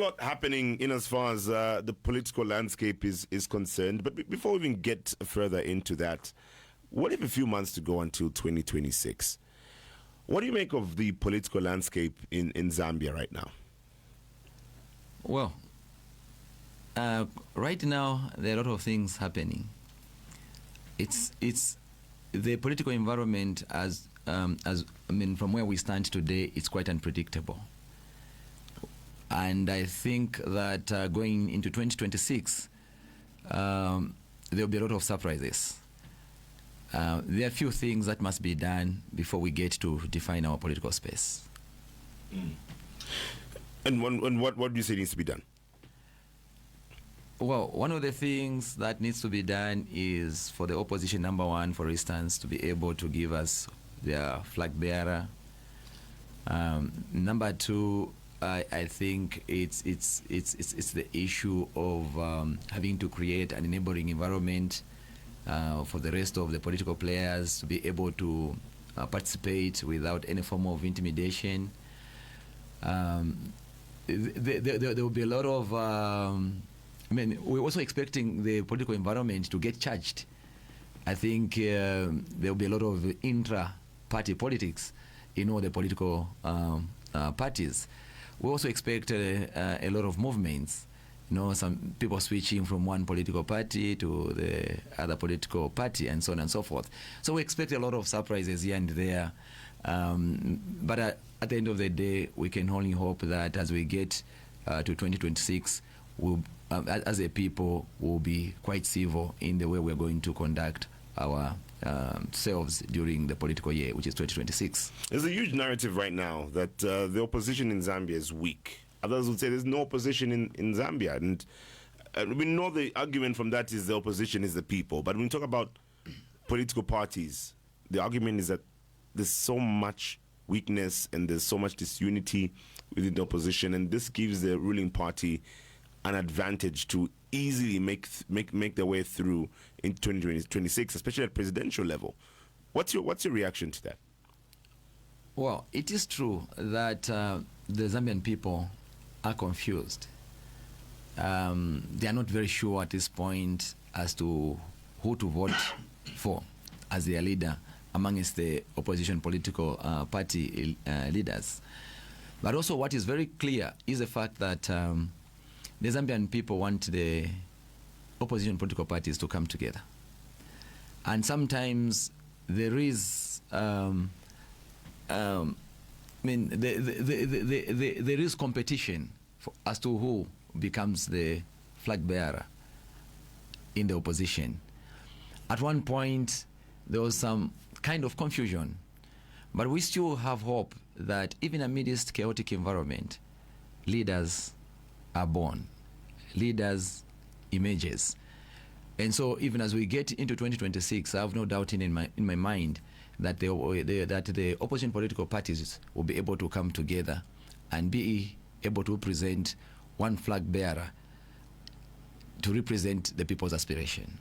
A lot happening in as far as the political landscape is concerned. But before we even get further into that, what if a few months to go until 2026? What do you make of the political landscape in Zambia right now? Well, right now there are a lot of things happening. It's the political environment from where we stand today, it's quite unpredictable. And I think that going into 2026, there will be a lot of surprises. There are a few things that must be done before we get to define our political space. And what do you say needs to be done? Well, one of the things that needs to be done is for the opposition, number one, for instance, to be able to give us their flag bearer. Number two, I think it's the issue of having to create an enabling environment for the rest of the political players to be able to participate without any form of intimidation. There will be a lot of we're also expecting the political environment to get charged. I think there will be a lot of intra-party politics in all the political parties. We also expect a lot of movements. Some people switching from one political party to the other political party, and so on and so forth. So we expect a lot of surprises here and there. But at the end of the day, we can only hope that as we get to 2026, we'll, as a people, will be quite civil in the way we're going to conduct our selves during the political year, which is 2026. There's a huge narrative right now that the opposition in Zambia is weak. Others would say there's no opposition in Zambia. And we know the argument from that is the opposition is the people. But when we talk about political parties, the argument is that there's so much weakness and there's so much disunity within the opposition. And this gives the ruling party an advantage to easily make their way through in 2026, especially at presidential level. What's your reaction to that? Well, it is true that the Zambian people are confused. They are not very sure at this point as to who to vote for as their leader amongst the opposition political party leaders. But also what is very clear is the fact that the Zambian people want the opposition political parties to come together. And sometimes there is there is competition as to who becomes the flag bearer in the opposition. At one point, there was some kind of confusion, but we still have hope that even amidst chaotic environment, leaders are born, leaders emerges. And so even as we get into 2026, I have no doubt in my mind that the opposition political parties will be able to come together and be able to present one flag bearer to represent the people's aspiration.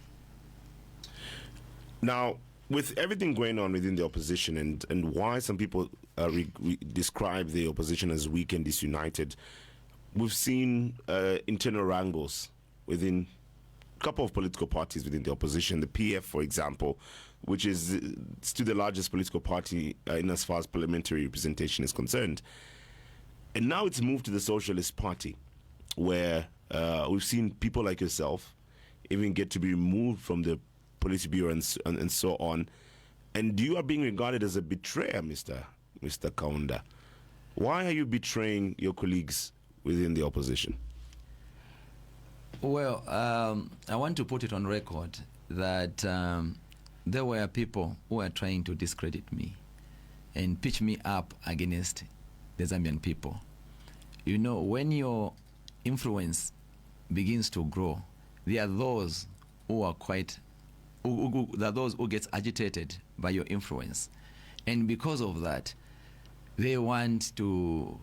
Now, with everything going on within the opposition and why some people describe the opposition as weak and disunited, we've seen internal wrangles within a couple of political parties within the opposition. The PF, for example, which is still the largest political party in as far as parliamentary representation is concerned. And now it's moved to the Socialist Party, where we've seen people like yourself even get to be removed from the Politburo and so on. And you are being regarded as a betrayer, Mr. Kaunda. Why are you betraying your colleagues within the opposition? Well, I want to put it on record that there were people who were trying to discredit me and pitch me up against the Zambian people. You know, when your influence begins to grow, there are those who are there are those who get agitated by your influence, and because of that, they want to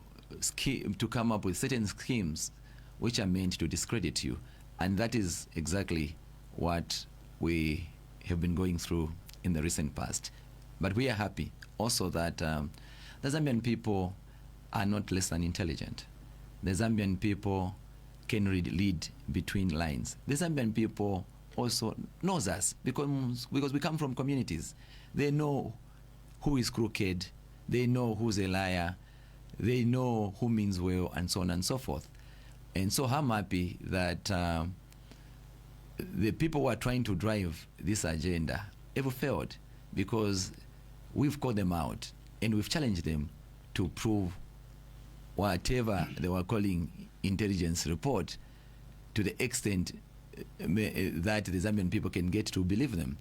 come up with certain schemes which are meant to discredit you, and that is exactly what we have been going through in the recent past. But we are happy also that the Zambian people are not less than intelligent. the Zambian people can read between lines. The Zambian people also knows us because we come from communities. They know who is crooked, they know who's a liar, they know who means well, and so on and so forth. And so I'm happy that the people who are trying to drive this agenda have failed, because we've called them out and we've challenged them to prove whatever they were calling intelligence report to the extent that the Zambian people can get to believe them.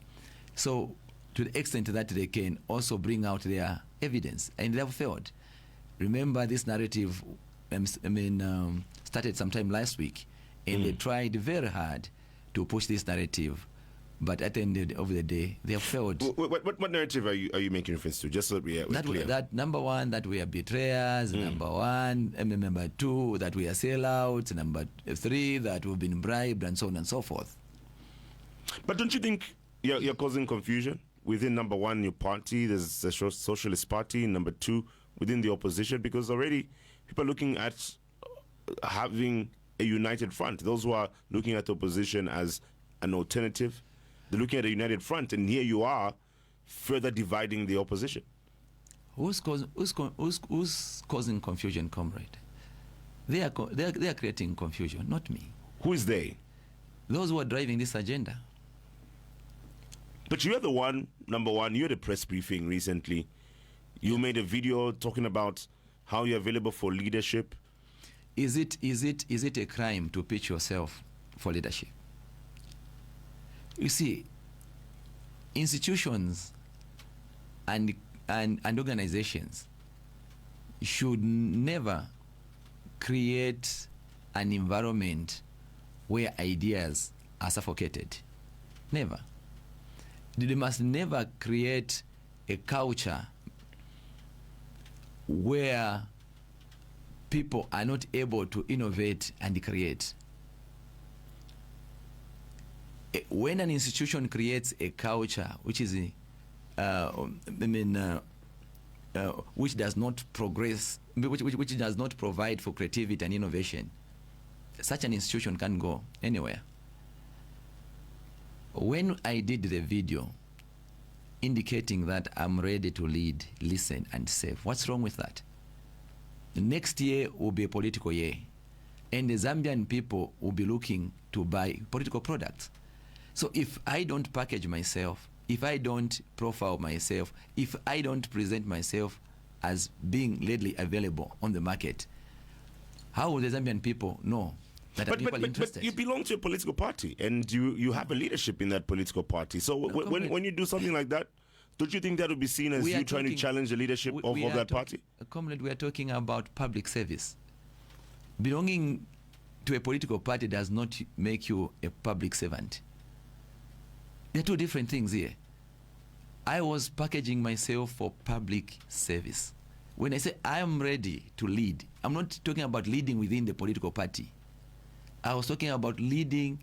So to the extent that they can also bring out their evidence, and they have failed. Remember, this narrative started sometime last week, and they tried very hard to push this narrative, but at the end of the day, they have failed. What narrative are you making reference to? Just so we're clear. That number one, that we are betrayers. Number one, number two, that we are sellouts. Number three, that we've been bribed, and so on and so forth. But don't you think you're causing confusion within, number one, your party? There's a Socialist Party. Number two, within the opposition, because already people are looking at having a united front. Those who are looking at the opposition as an alternative, they're looking at a united front, and here you are further dividing the opposition. Who's causing confusion, comrade? They are creating confusion, not me. Who is they? Those who are driving this agenda. But you're the one, number one, you had a press briefing recently. You made a video talking about how you're available for leadership. Is it a crime to pitch yourself for leadership? You see, institutions and organizations should never create an environment where ideas are suffocated. Never. They must never create a culture where people are not able to innovate and create. When an institution creates a culture which is which does not progress, which does not provide for creativity and innovation, such an institution can't go anywhere. When I did the video indicating that I'm ready to lead, listen, and serve, what's wrong with that? The next year will be a political year, and the Zambian people will be looking to buy political products. So if I don't package myself, if I don't profile myself, if I don't present myself as being readily available on the market, how will the Zambian people know that people are interested? But you belong to a political party, and you have a leadership in that political party. So when you do something like that, don't you think that would be seen as you trying to challenge the leadership of that party? Comrade, we are talking about public service. Belonging to a political party does not make you a public servant. There are two different things here. I was packaging myself for public service. When I say I am ready to lead, I'm not talking about leading within the political party. I was talking about leading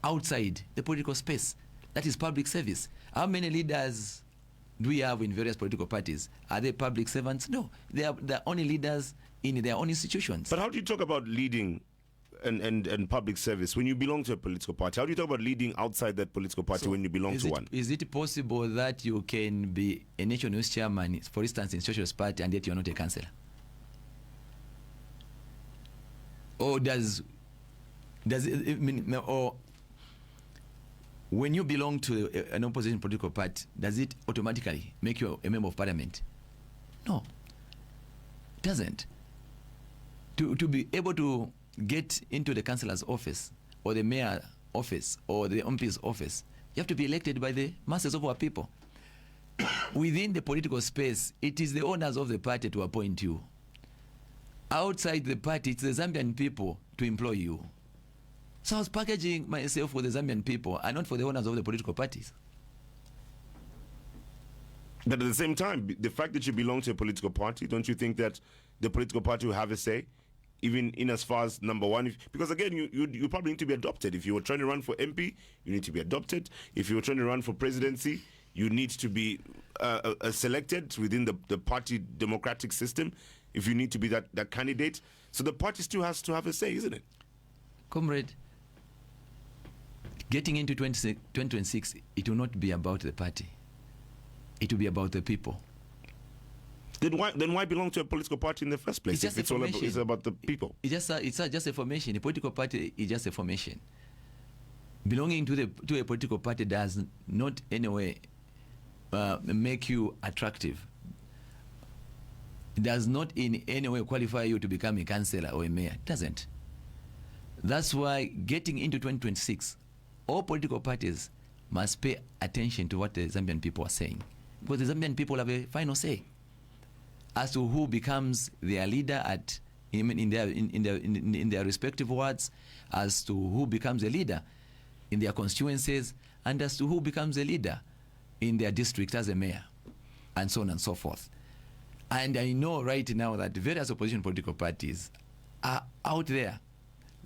outside the political space. That is public service. How many leaders do we have in various political parties? Are they public servants? No. They're only leaders in their own institutions. But how do you talk about leading and public service when you belong to a political party? How do you talk about leading outside that political party when you belong to one? Is it possible that you can be a national news chairman, for instance, in Socialist Party, and yet you're not a councillor? Or does it mean, or when you belong to an opposition political party, does it automatically make you a member of parliament? No, it doesn't. To be able to get into the councillor's office or the mayor office or the MP's office, you have to be elected by the masses of our people. Within the political space, it is the owners of the party to appoint you. Outside the party, it's the Zambian people to employ you. So I was packaging myself for the Zambian people and not for the owners of the political parties. But at the same time, the fact that you belong to a political party, don't you think that the political party will have a say? Even in as far as, number one, because again, you probably need to be adopted. If you were trying to run for MP, you need to be adopted. If you were trying to run for presidency, you need to be selected within the party democratic system. if you need to be that candidate. So the party still has to have a say, isn't it? Comrade, getting into 2026, it will not be about the party. It will be about the people. Then why belong to a political party in the first place? It's just if it's about the people. It's just a formation. A political party is just a formation. Belonging to a political party does not anyway make you attractive. It does not in any way qualify you to become a councillor or a mayor. It doesn't. That's why getting into 2026, all political parties must pay attention to what the Zambian people are saying, because the Zambian people have a final say as to who becomes their leader in their respective wards, as to who becomes a leader in their constituencies, and as to who becomes a leader in their district as a mayor, and so on and so forth. And I know right now that various opposition political parties are out there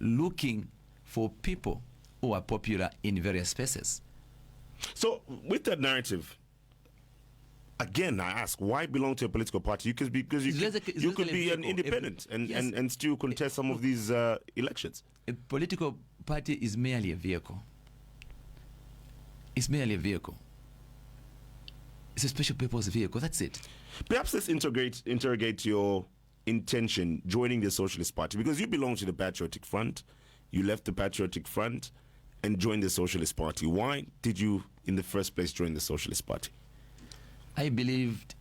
looking for people who are popular in various spaces. So with that narrative, again, I ask, why belong to a political party? Because you could be an independent and still contest some of these elections. A political party is merely a vehicle. It's merely a vehicle. It's a special purpose vehicle. That's it. Perhaps let's interrogate your intention joining the Socialist Party, because you belong to the Patriotic Front. You left the Patriotic Front and joined the Socialist Party. Why did you, in the first place, join the Socialist Party? I believed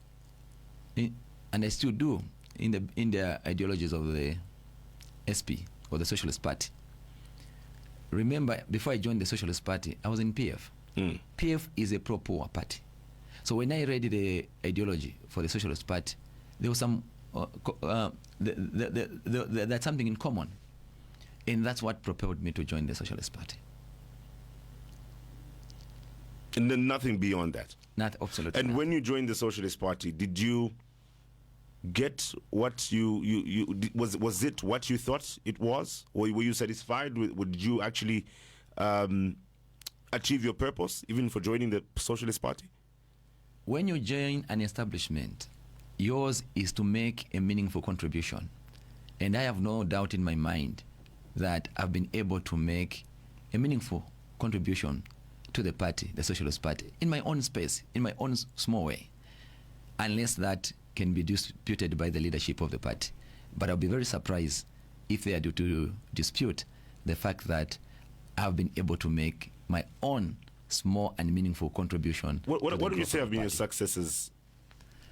in, and I still do, in the ideologies of the SP or the Socialist Party. Remember, before I joined the Socialist Party, I was in PF. PF is a pro-poor party. So when I read the ideology for the Socialist Party, there was some that's something in common, and that's what propelled me to join the Socialist Party. And then nothing beyond that. Not absolutely. And when you joined the Socialist Party, did you get what was it what you thought it was, or were you satisfied with? Did you actually achieve your purpose, even for joining the Socialist Party? When you join an establishment, yours is to make a meaningful contribution, and I have no doubt in my mind that I've been able to make a meaningful contribution to the party, the Socialist Party, in my own space, in my own small way, unless that can be disputed by the leadership of the party. But I'll be very surprised if they are to dispute the fact that I've been able to make my own small and meaningful contribution. What do you say have been your successes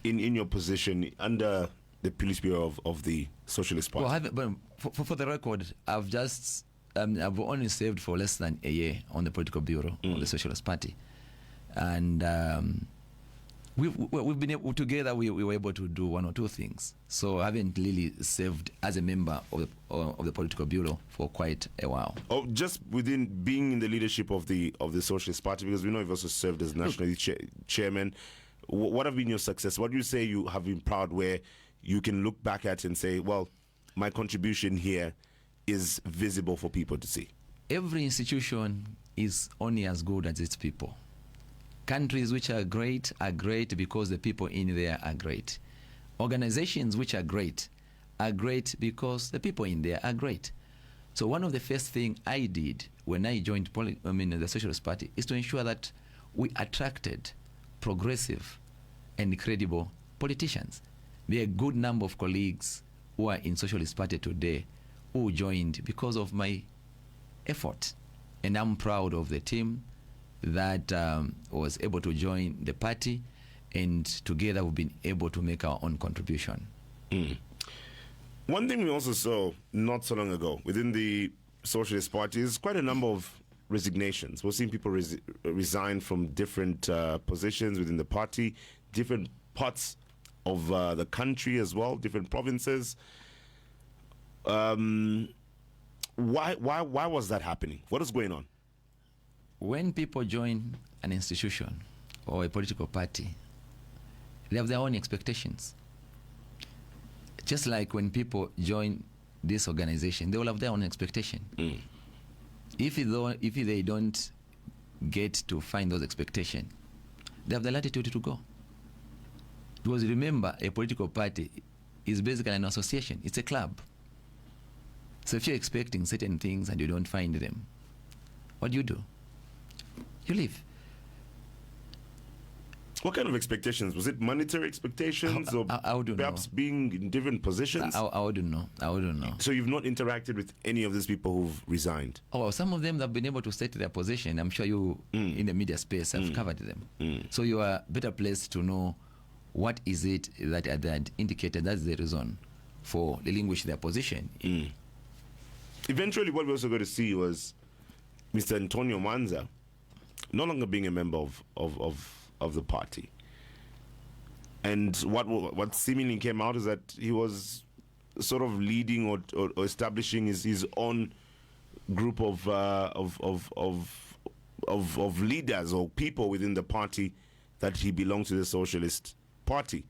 in your position under the Politburo of the Socialist Party? Well, for the record, I've just I've only served for less than a year on the political bureau of the Socialist Party, and we've been able, together. We were able to do one or two things. So I haven't really served as a member of the political bureau for quite a while. Oh, just within being in the leadership of the Socialist Party, because we know you've also served as national chairman. What have been your success? What do you say you have been proud, where you can look back at and say, well, my contribution here is visible for people to see? Every institution is only as good as its people. Countries which are great because the people in there are great. Organizations which are great because the people in there are great. So one of the first things I did when I joined the Socialist Party is to ensure that we attracted progressive and credible politicians. There are a good number of colleagues who are in Socialist Party today who joined because of my effort, and I'm proud of the team that was able to join the party, and together we've been able to make our own contribution. One thing we also saw not so long ago within the Socialist Party is quite a number of resignations. We're seeing people resign from different positions within the party, different parts of the country as well, different provinces. Why was that happening? What is going on? When people join an institution or a political party, they have their own expectations. Just like when people join this organization, they will have their own expectation. If they don't get to find those expectations, they have the latitude to go. Because remember, a political party is basically an association. It's a club. So if you're expecting certain things and you don't find them, what do? You leave. What kind of expectations? Was it monetary expectations, or I wouldn't perhaps know. being in different positions? I wouldn't know. I wouldn't know. So you've not interacted with any of these people who've resigned? Oh, well, some of them have been able to state their position. I'm sure you, in the media space, have covered them. So you are better placed to know what is it that had indicated that's the reason for relinquishing their position. Eventually, what we also got to see was Mr. Antonio Manza no longer being a member of the party. And what seemingly came out is that he was sort of leading or establishing his own group of leaders or people within the party that he belonged to the Socialist Party.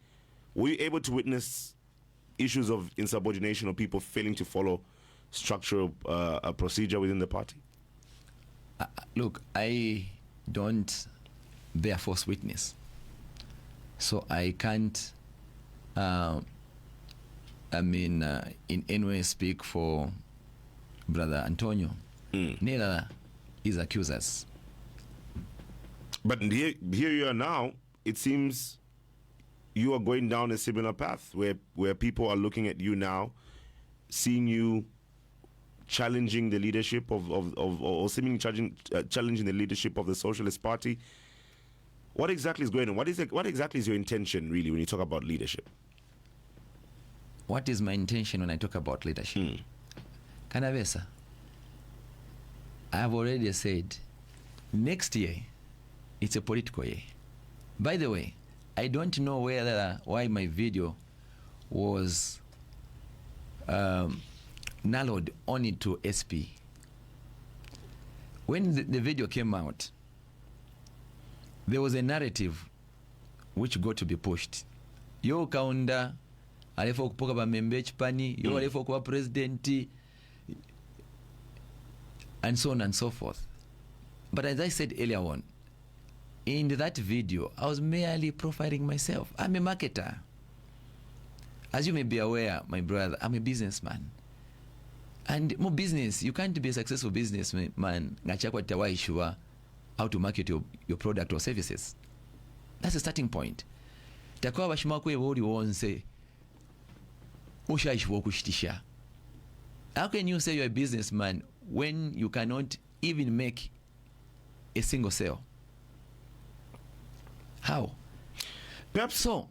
Were you able to witness issues of insubordination or people failing to follow structural procedure within the party? Look, I don't bear false witness, so I can't in any way speak for Brother Antonio. Neither his accusers. But here you are now. It seems you are going down a similar path where people are looking at you now, seeing you challenging the leadership or seemingly challenging the leadership of the Socialist Party. What exactly is going on? What exactly is your intention, really, when you talk about leadership? What is my intention when I talk about leadership? Kanavesa, I have already said, next year, it's a political year. By the way, I don't know why my video was narrowed only to SP. When the video came out, there was a narrative which got to be pushed. Yo Kaunda alifo okupoka ba membe chipani, yo alifo kuwa president, and so on and so forth. But as I said earlier on, in that video, I was merely profiling myself. I'm a marketer. As you may be aware, my brother, I'm a businessman. And more business, you can't be a successful businessman how to market your product or services. That's a starting point. How can you say you're a businessman when you cannot even make a single sale? How? Perhaps so.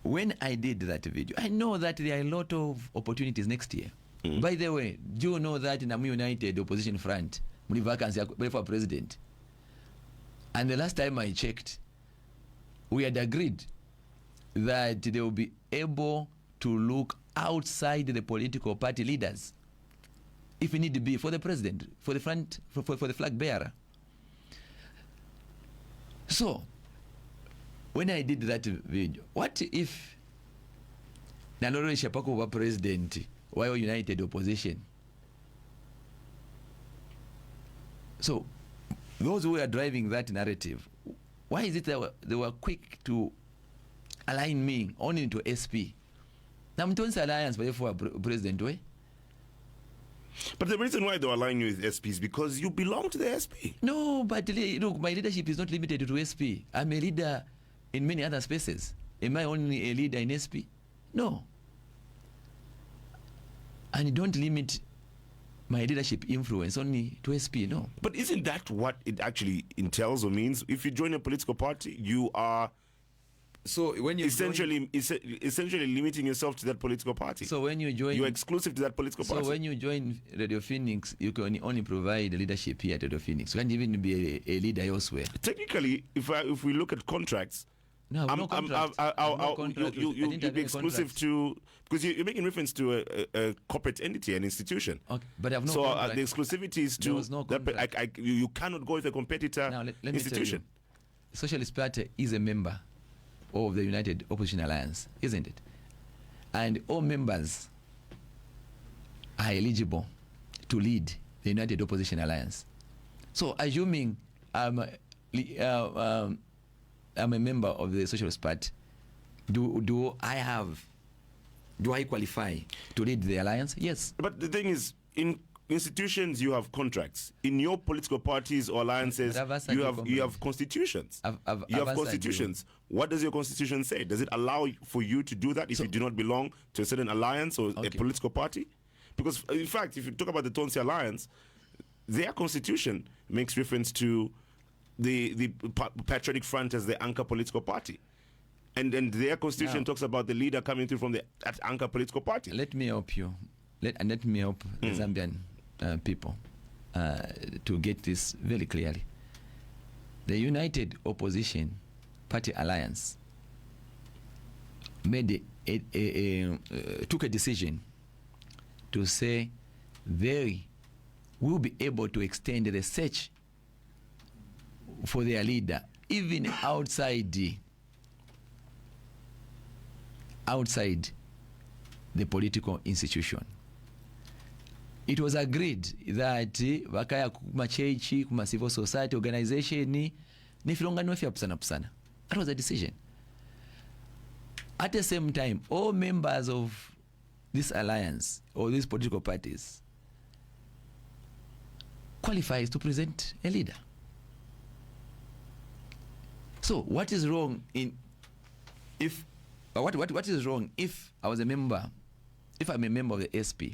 When I did that video, I know that there are a lot of opportunities next year. By the way, do you know that in Namu United opposition front, muni vacancy for president? And the last time I checked, we had agreed that they will be able to look outside the political party leaders, if need to be, for the president, for the front, for the flag bearer. So, when I did that video, what if Naloro Shapako were president while United opposition? So, those who are driving that narrative, why is it that they were quick to align me only to SP? Namton's alliance for president way. But the reason why they are aligning you with SP is because you belong to the SP. No, but look, my leadership is not limited to SP. I'm a leader in many other spaces. Am I only a leader in SP? No. And don't limit my leadership influence only to SP, no. But isn't that what it actually entails or means? If you join a political party, you are when you essentially limiting yourself to that political party. So when you join, you're exclusive to that political party. So when you join Radio Phoenix, you can only provide leadership here at Radio Phoenix. You can't even be a leader elsewhere. Technically, if we look at contracts, no contract. You'll be exclusive to, because you're making reference to a corporate entity, an institution. Okay, but I have no so contract. The exclusivity is to you cannot go with a competitor now, let institution. Me tell you, Socialist Party is a member of the United Opposition Alliance, isn't it? And all members are eligible to lead the United Opposition Alliance. So, assuming I'm a member of the Socialist Party, do I have Do I qualify to lead the alliance? Yes. But the thing is, in institutions you have contracts. In your political parties or alliances, you have constitutions. You have constitutions. What does your constitution say? Does it allow for you to do that if you do not belong to a certain alliance or a political party? Because in fact, if you talk about the Tonsi Alliance, their constitution makes reference to the Patriotic Front as the anchor political party. And their constitution talks about the leader coming through from that anchor political party. Let me help you. Let me help the Zambian people to get this very clearly. The United Opposition Party Alliance took a decision to say they will be able to extend the search for their leader even outside the political institution. It was agreed that vakaya kuma chechi, kuma civil society organization ni filongano fya pusana. That was a decision. At the same time, all members of this alliance or these political parties qualifies to present a leader. So what is wrong what is wrong if I was a member, if I'm a member of the SP,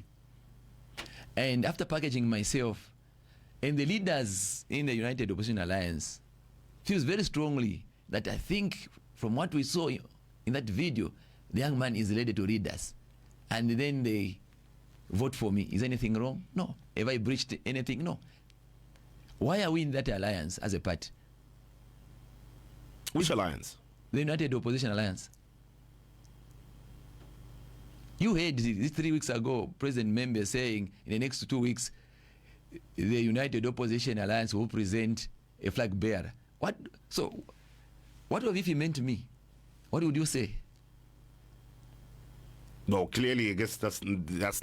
and after packaging myself, and the leaders in the United Opposition Alliance feels very strongly that I think from what we saw in that video, the young man is ready to lead us, and then they vote for me. Is anything wrong? No. Have I breached anything? No. Why are we in that alliance as a party? Which alliance? The United Opposition Alliance. You heard 3 weeks ago President Membe saying in the next 2 weeks the United Opposition Alliance will present a flag bearer. What if he meant me? What would you say? No, clearly, I guess that's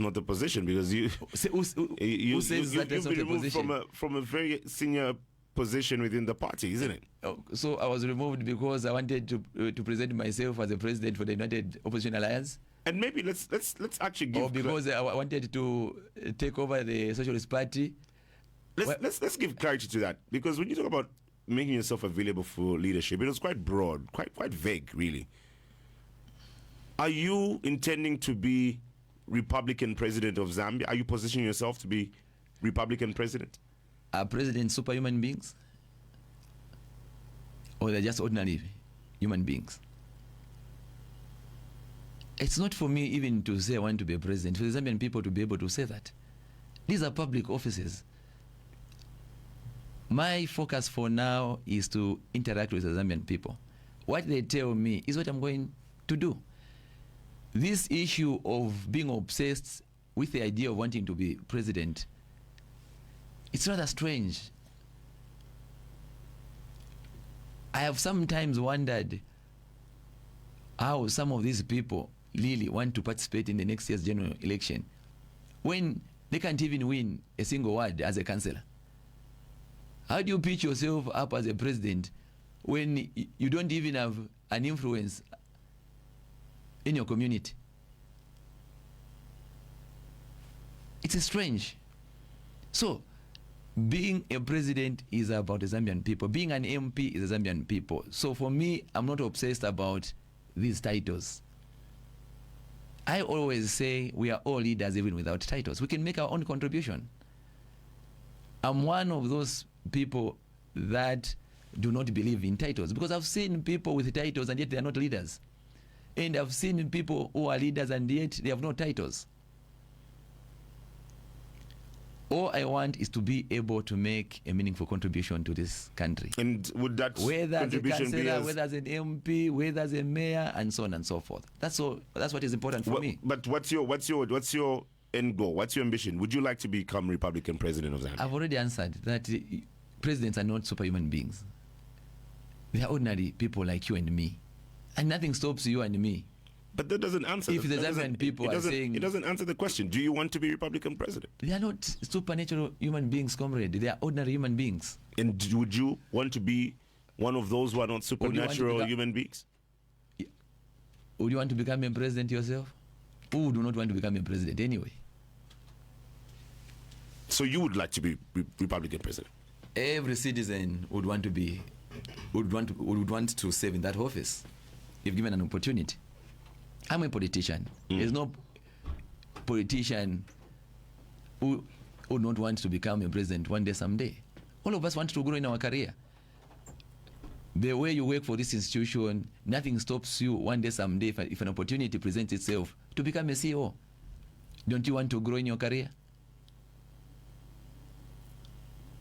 not the position, because you've been removed from a very senior position within the party, isn't it? So I was removed because I wanted to present myself as a president for the United Opposition Alliance. And maybe let's actually give. Or because I wanted to take over the Socialist Party. Let's give clarity to that, because when you talk about making yourself available for leadership, it was quite broad, quite vague, really. Are you intending to be Republican president of Zambia? Are you positioning yourself to be Republican president? Are presidents superhuman beings? Or they're just ordinary human beings? It's not for me even to say I want to be a president, for the Zambian people to be able to say that. These are public offices. My focus for now is to interact with the Zambian people. What they tell me is what I'm going to do. This issue of being obsessed with the idea of wanting to be president, it's rather strange. I have sometimes wondered how some of these people really want to participate in the next year's general election when they can't even win a single word as a councillor. How do you pitch yourself up as a president when you don't even have an influence in your community? It's strange. So, being a president is about the Zambian people. Being an MP is the Zambian people. So for me, I'm not obsessed about these titles. I always say we are all leaders even without titles. We can make our own contribution. I'm one of those people that do not believe in titles, because I've seen people with titles and yet they are not leaders. And I've seen people who are leaders and yet they have no titles. All I want is to be able to make a meaningful contribution to this country. And would that whether contribution as a councillor, whether as an MP, whether as a mayor, and so on and so forth. That's all. That's what is important for me. But what's your end goal? What's your ambition? Would you like to become Republican president of Zambia? I've already answered that presidents are not superhuman beings. They are ordinary people like you and me, and nothing stops you and me. But that doesn't answer. If the Zambian people are saying, it doesn't answer the question. Do you want to be Republican president? They are not supernatural human beings, comrade. They are ordinary human beings. And would you want to be one of those who are not supernatural human beings? Would you want to become a president yourself? who do not want to become a president anyway. So you would like to be Republican president? Every citizen would want to serve in that office if given an opportunity. I'm a politician. There's no politician who would not want to become a president one day, someday. All of us want to grow in our career. The way you work for this institution, nothing stops you one day, someday, if an opportunity presents itself to become a CEO. Don't you want to grow in your career?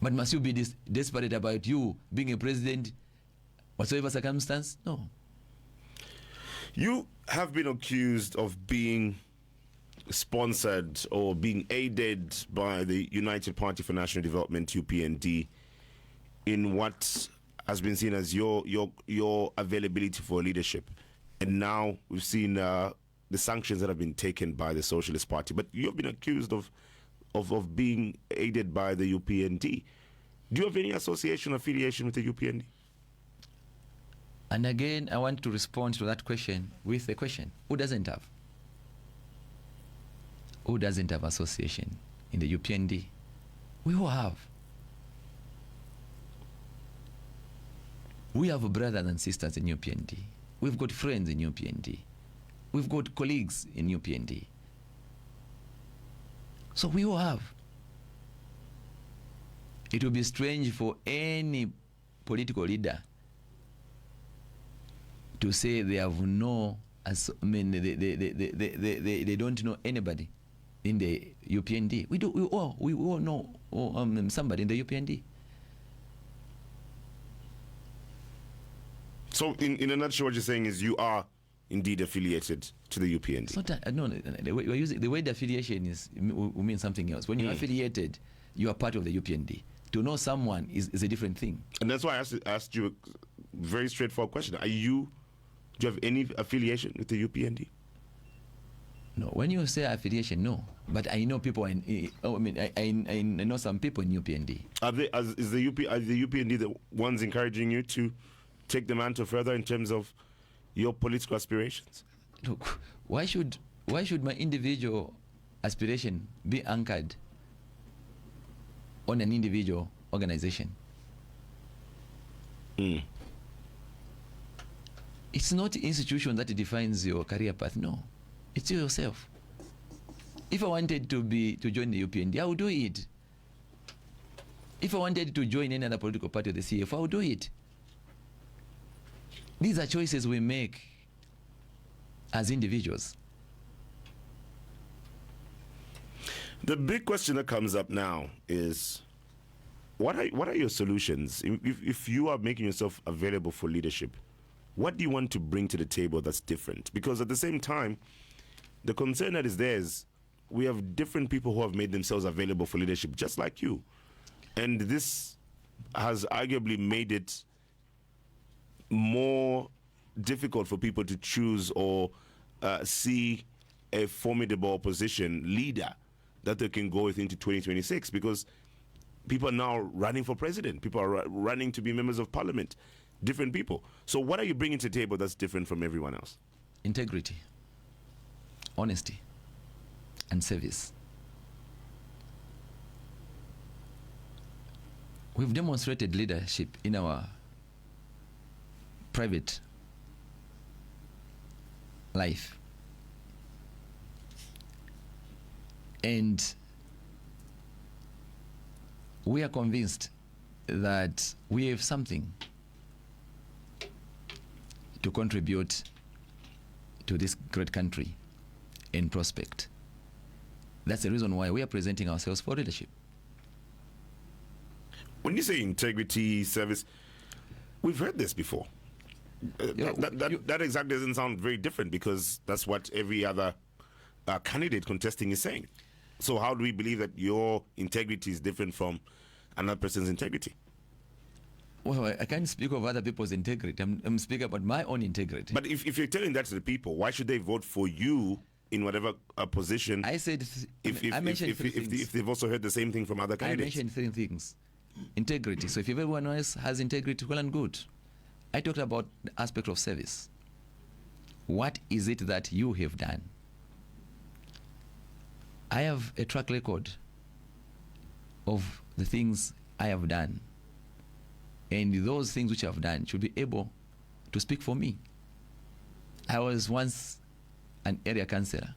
But must you be desperate about you being a president, whatsoever circumstance? No. You have been accused of being sponsored or being aided by the United Party for National Development, UPND, in what has been seen as your availability for leadership. And now we've seen the sanctions that have been taken by the Socialist Party. But you've been accused of being aided by the UPND. Do you have any association, affiliation with the UPND? And again, I want to respond to that question with a question. Who doesn't have? Who doesn't have association in the UPND? We all have. We have brothers and sisters in UPND. We've got friends in UPND. We've got colleagues in UPND. So we all have. It would be strange for any political leader to say they have no, they don't know anybody in the UPND. We all know somebody in the UPND. So in a nutshell, what you're saying is you are indeed affiliated to the UPND. It's not that, no, the word affiliation will mean something else. When you're affiliated, you are part of the UPND. To know someone is a different thing. And that's why I asked you a very straightforward question. Do you have any affiliation with the UPND? No. When you say affiliation, no. But I know people. I know some people in UPND. Are the UPND the ones encouraging you to take the mantle further in terms of your political aspirations? Look, why should my individual aspiration be anchored on an individual organization? It's not the institution that defines your career path. No, it's you yourself. If I wanted to join the UPND, I would do it. If I wanted to join any other political party of the CF, I would do it. These are choices we make as individuals. The big question that comes up now is, what are your solutions? If you are making yourself available for leadership, what do you want to bring to the table that's different? Because at the same time, the concern that is there is we have different people who have made themselves available for leadership, just like you. And this has arguably made it more difficult for people to choose or see a formidable opposition leader that they can go with into 2026, because people are now running for president. People are running to be members of parliament. Different people. So what are you bringing to the table that's different from everyone else? Integrity, honesty, and service. We've demonstrated leadership in our private life. And we are convinced that we have something to contribute to this great country in prospect. That's the reason why we are presenting ourselves for leadership. When you say integrity, service, we've heard this before. That exactly doesn't sound very different, because that's what every other candidate contesting is saying. So how do we believe that your integrity is different from another person's integrity? Well, I can't speak of other people's integrity. I'm speaking about my own integrity. But if you're telling that to the people, why should they vote for you in whatever position? I said, I mentioned three things. If they've also heard the same thing from other candidates. I mentioned three things. Integrity. So if everyone else has integrity, well and good. I talked about the aspect of service. What is it that you have done I have a track record of the things I have done, and those things which I've done should be able to speak for me. I was once an area councillor.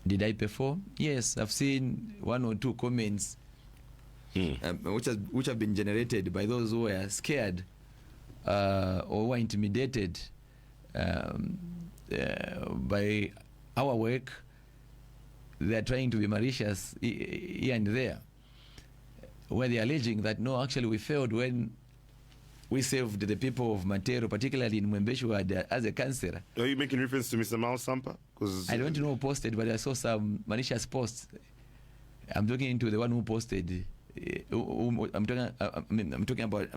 Did I perform? Yes, I've seen one or two comments which have been generated by those who were scared or were intimidated by our work. They are trying to be malicious here and there, where they are alleging that no, actually we failed when we served the people of Matero, particularly in Mwembeshwa as a councillor. Are you making reference to Mr. Mal Sampa? I don't know who posted, but I saw some malicious posts. I'm talking to the one who posted. I'm talking about.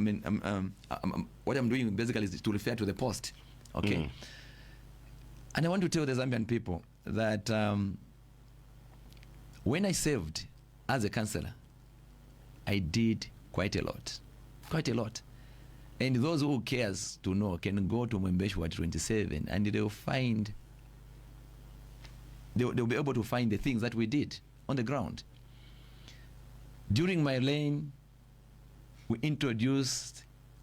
What I'm doing basically is to refer to the post. Okay. And I want to tell the Zambian people that when I served as a councillor, I did quite a lot. And those who cares to know can go to Mwembeshwa 27 and they'll be able to find the things that we did on the ground. During my reign, we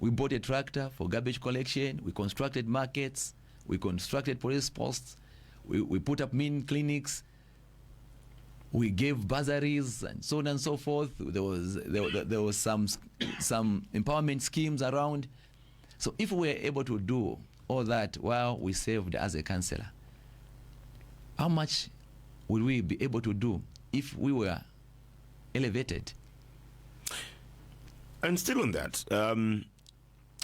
bought a tractor for garbage collection, we constructed markets, we constructed police posts, we put up mean clinics, we gave bursaries and so on and so forth. There was some empowerment schemes around. So if we were able to do all that while we served as a councillor, how much will we be able to do if we were elevated? And still on that,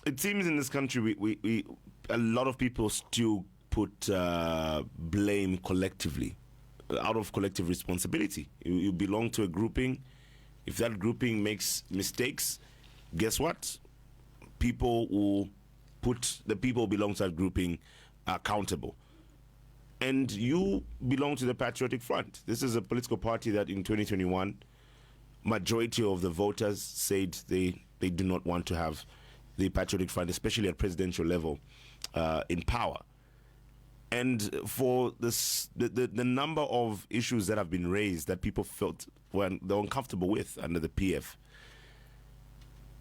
it seems in this country we a lot of people still put blame collectively, out of collective responsibility. You belong to a grouping. If that grouping makes mistakes, guess what? People will put the people who belong to that grouping accountable. And you belong to the Patriotic Front. This is a political party that in 2021, majority of the voters said they do not want to have the Patriotic Front, especially at presidential level, in power. And for this, the number of issues that have been raised that people felt they're uncomfortable with under the PF,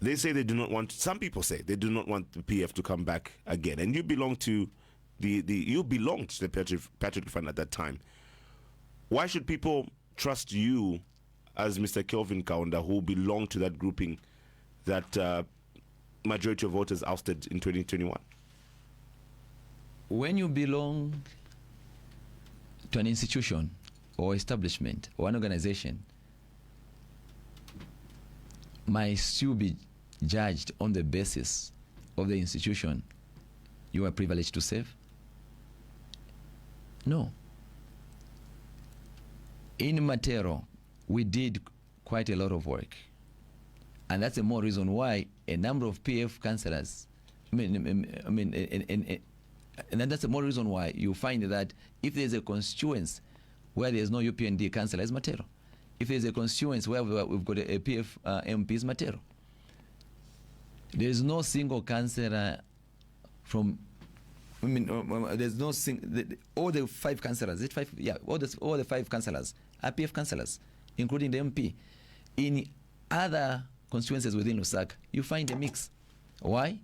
they say they do not want. Some people say they do not want the PF to come back again. And you belong to you belonged to the Patriotic Front at that time. Why should people trust you as Mr. Kelvin Kaunda, who belonged to that grouping that majority of voters ousted in 2021? When you belong to an institution or establishment or an organization, must you be judged on the basis of the institution you are privileged to serve? No. In Matero, we did quite a lot of work. And that's the more reason why a number of PF councillors, and that's the more reason why you find that if there's a constituency where there's no UPND councillor, it's Matero. If there's a constituency where we've got a PF MP, it's Matero. There's no single councillor from, there's no all the 5 councillors, is it 5? Yeah, all the 5 councillors are PF councillors, including the MP. In other constituencies within Lusaka, you find a mix. Why?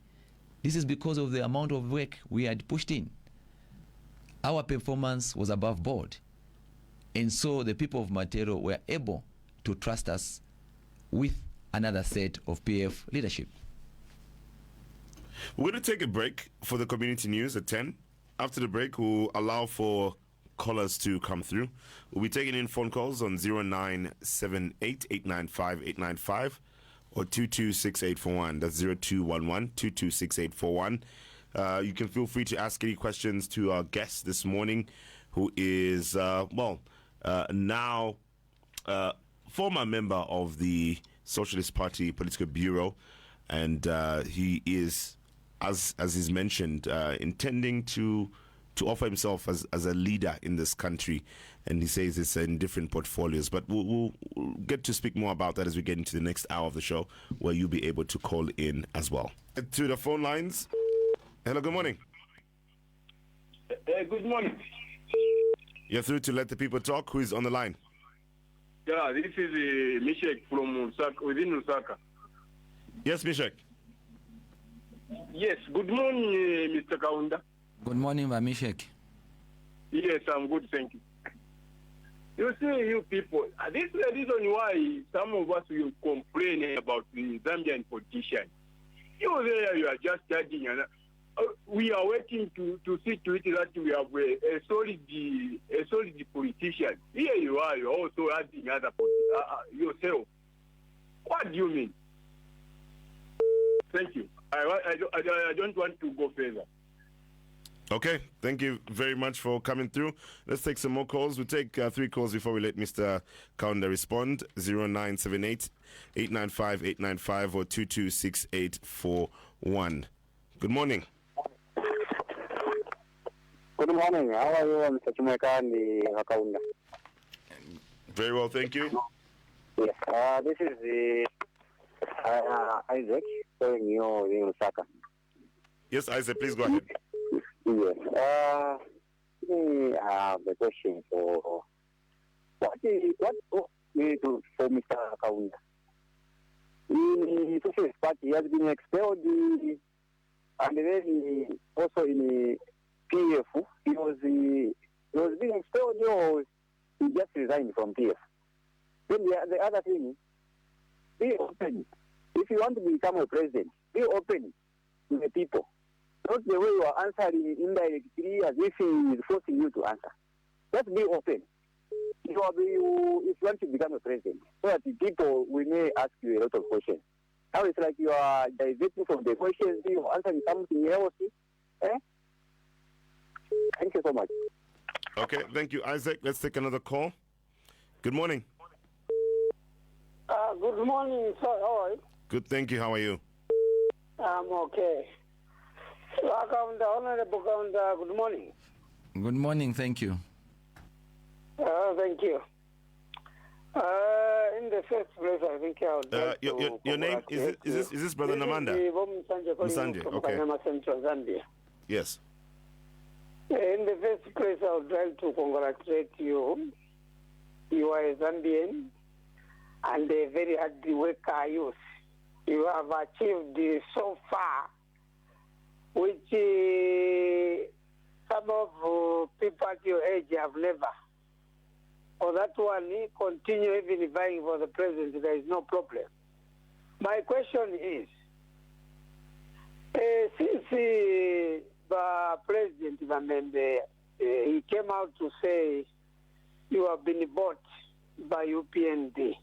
This is because of the amount of work we had pushed in. Our performance was above board. And so the people of Matero were able to trust us with another set of PF leadership. We're going to take a break for the community news at 10. After the break, we'll allow for callers to come through. We'll be taking in phone calls on 0978-895-895 or 226841. That's 0211-226841. You can feel free to ask any questions to our guest this morning, who is, now former member of the Socialist Party Political Bureau, and he is, as is mentioned, intending to offer himself as a leader in this country, and he says it's in different portfolios. But we'll get to speak more about that as we get into the next hour of the show, where you'll be able to call in as well. To the phone lines. Hello, good morning. Good morning. You're through to Let the People Talk. Who is on the line? Yeah, this is Mishek from within Lusaka. Yes, Mishek. Yes, good morning, Mr. Kaunda. Good morning, Mishek. Yes, I'm good, thank you. You see, you people, this is the reason why some of us will complain about the Zambian politicians. You there, you are just judging, and we are waiting to see to it that we have a solid politician. Here you are, you are also adding other yourself. What do you mean? Thank you. I don't want to go further. Okay, thank you very much for coming through. Let's take some more calls. We'll take 3 calls before we let Mr. Kaunda respond. 0978 895 895 or 226841. Good morning. Good morning. How are you, Mr. Chumeka and Kaunda? Very well, thank you. Yes. This is Isaac calling you in Lusaka. Yes, Isaac, please go ahead. Yes. I have a question for what we do for Mr. Kaunda. The Socialist Party has been expelled, and then also in the PF, he was being expelled, or he just resigned from PF. Then the other thing, be open. If you want to become a president, be open to the people. Not the way you are answering indirectly as if he is forcing you to answer. Just be open. If you want to become a president, so that the people will may ask you a lot of questions. Now it's like you are diverting from the questions, you are answering something else. Thank you so much. Okay, thank you, Isaac. Let's take another call. Good morning. Good morning, sir. How are you? Good, thank you. How are you? I'm okay. Kaunda, Honorable Kaunda, good morning. Good morning, thank you. Thank you. In the first place, I think I would like your name is this Brother Namanda? Musanje, okay. Central Zambia. Yes. In the first place, I would like to congratulate you. You are a Zambian and a very hard worker youth. You have achieved so far, which some of people at your age have never. For that one, continue even vying for the president, there is no problem. My question is, since the President Vamende, he came out to say you have been bought by UPND.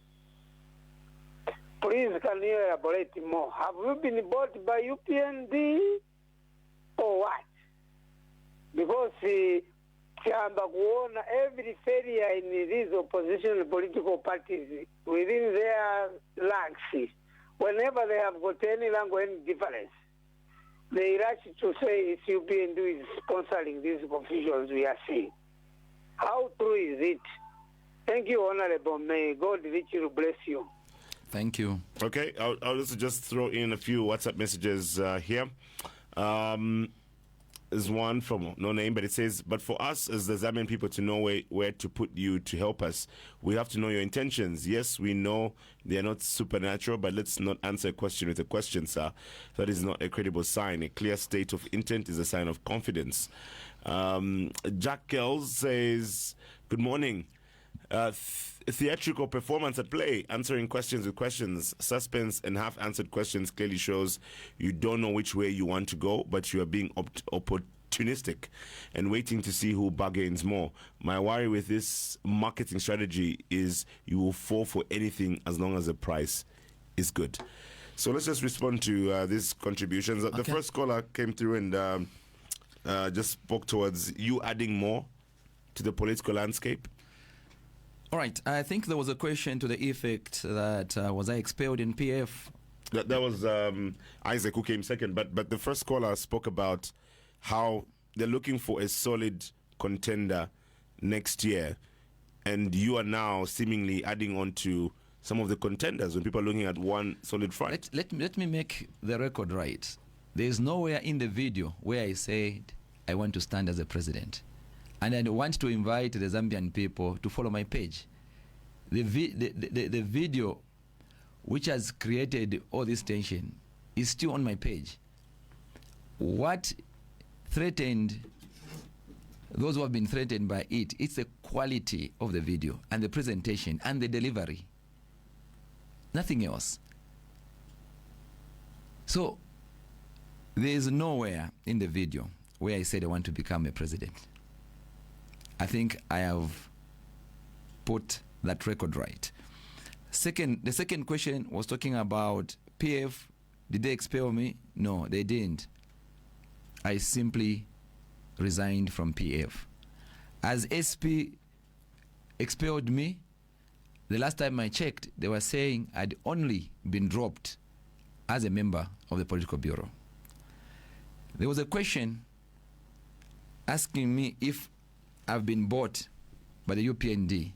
Please, can you elaborate more? Have you been bought by UPND or what? Because every failure in these opposition political parties within their ranks, whenever they have got any language difference, they rush to say it's UPND is sponsoring these confusions we are seeing. How true is it? Thank you, Honorable. May God richly bless you. Thank you. Okay, I'll also just throw in a few WhatsApp messages here. There's one from no name, but it says, but for us as the Zambian people to know where to put you to help us, we have to know your intentions. Yes, we know they are not supernatural, but let's not answer a question with a question, sir. That is not a credible sign. A clear state of intent is a sign of confidence. Jack Kells says, good morning. Theatrical performance at play, answering questions with questions. Suspense and half-answered questions clearly shows you don't know which way you want to go, but you are being opportunistic and waiting to see who bargains more. My worry with this marketing strategy is you will fall for anything as long as the price is good. So let's just respond to these contributions. Okay. The first caller came through and just spoke towards you adding more to the political landscape. All right. I think there was a question to the effect that was I expelled in PF? That was Isaac who came second. But the first caller spoke about how they're looking for a solid contender next year, and you are now seemingly adding on to some of the contenders when people are looking at one solid front. Let me make the record right. There is nowhere in the video where I said I want to stand as a president. And I want to invite the Zambian people to follow my page. The video which has created all this tension is still on my page. What threatened those who have been threatened by it, it's the quality of the video and the presentation and the delivery. Nothing else. So there is nowhere in the video where I said I want to become a president. I think I have put that record right. The second question was talking about PF. Did they expel me? No, they didn't. I simply resigned from PF. As SP expelled me, the last time I checked, they were saying I'd only been dropped as a member of the Political Bureau. There was a question asking me if I've been bought by the UPND,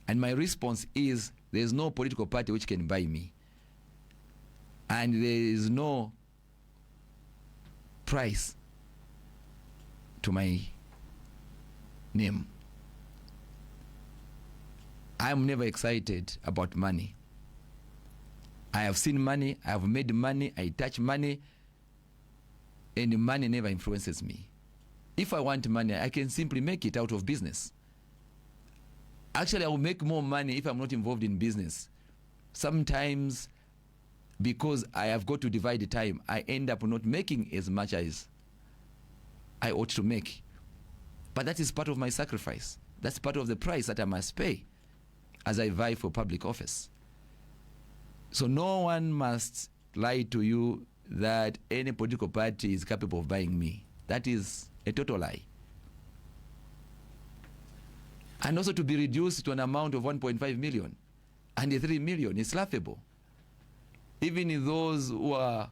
and my response is there's no political party which can buy me, and there is no price to my name. I'm never excited about money. I have seen money, I have made money, I touch money, and money never influences me. If I want money, I can simply make it out of business. Actually, I will make more money if I'm not involved in business. Sometimes, because I have got to divide the time, I end up not making as much as I ought to make. But that is part of my sacrifice. That's part of the price that I must pay as I vie for public office. So no one must lie to you that any political party is capable of buying me. That is a total lie. And also to be reduced to an amount of 1.5 million and 3 million is laughable. Even those who are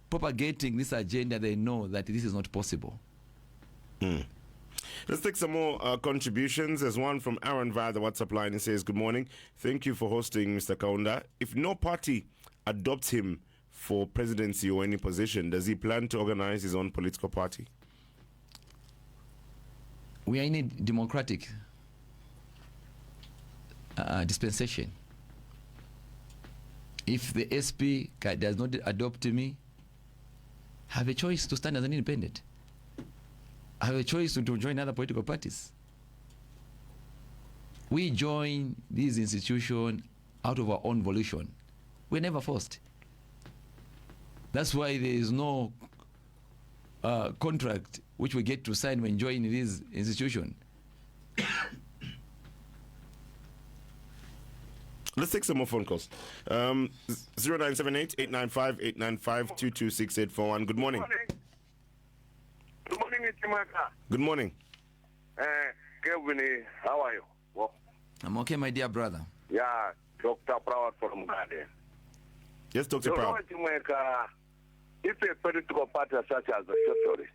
propagating this agenda, they know that this is not possible. Let's take some more contributions. There's one from Aaron via the WhatsApp line. He says, good morning. Thank you for hosting, Mr. Kaunda. If no party adopts him for presidency or any position, does he plan to organize his own political party? We are in a democratic dispensation. If the SP does not adopt me, I have a choice to stand as an independent. I have a choice to join other political parties. We join these institutions out of our own volition. We're never forced. That's why there is no contract which we get to sign when joining this institution. Let's take some more phone calls. 0978-895-895-226-841. Good morning. Good morning, Ichimaka. Good morning. Kelvin, how are you? Well, I'm okay, my dear brother. yeah, Dr. Proud from Garden. Yes, Dr. Proud. If a political party such as the Socialist,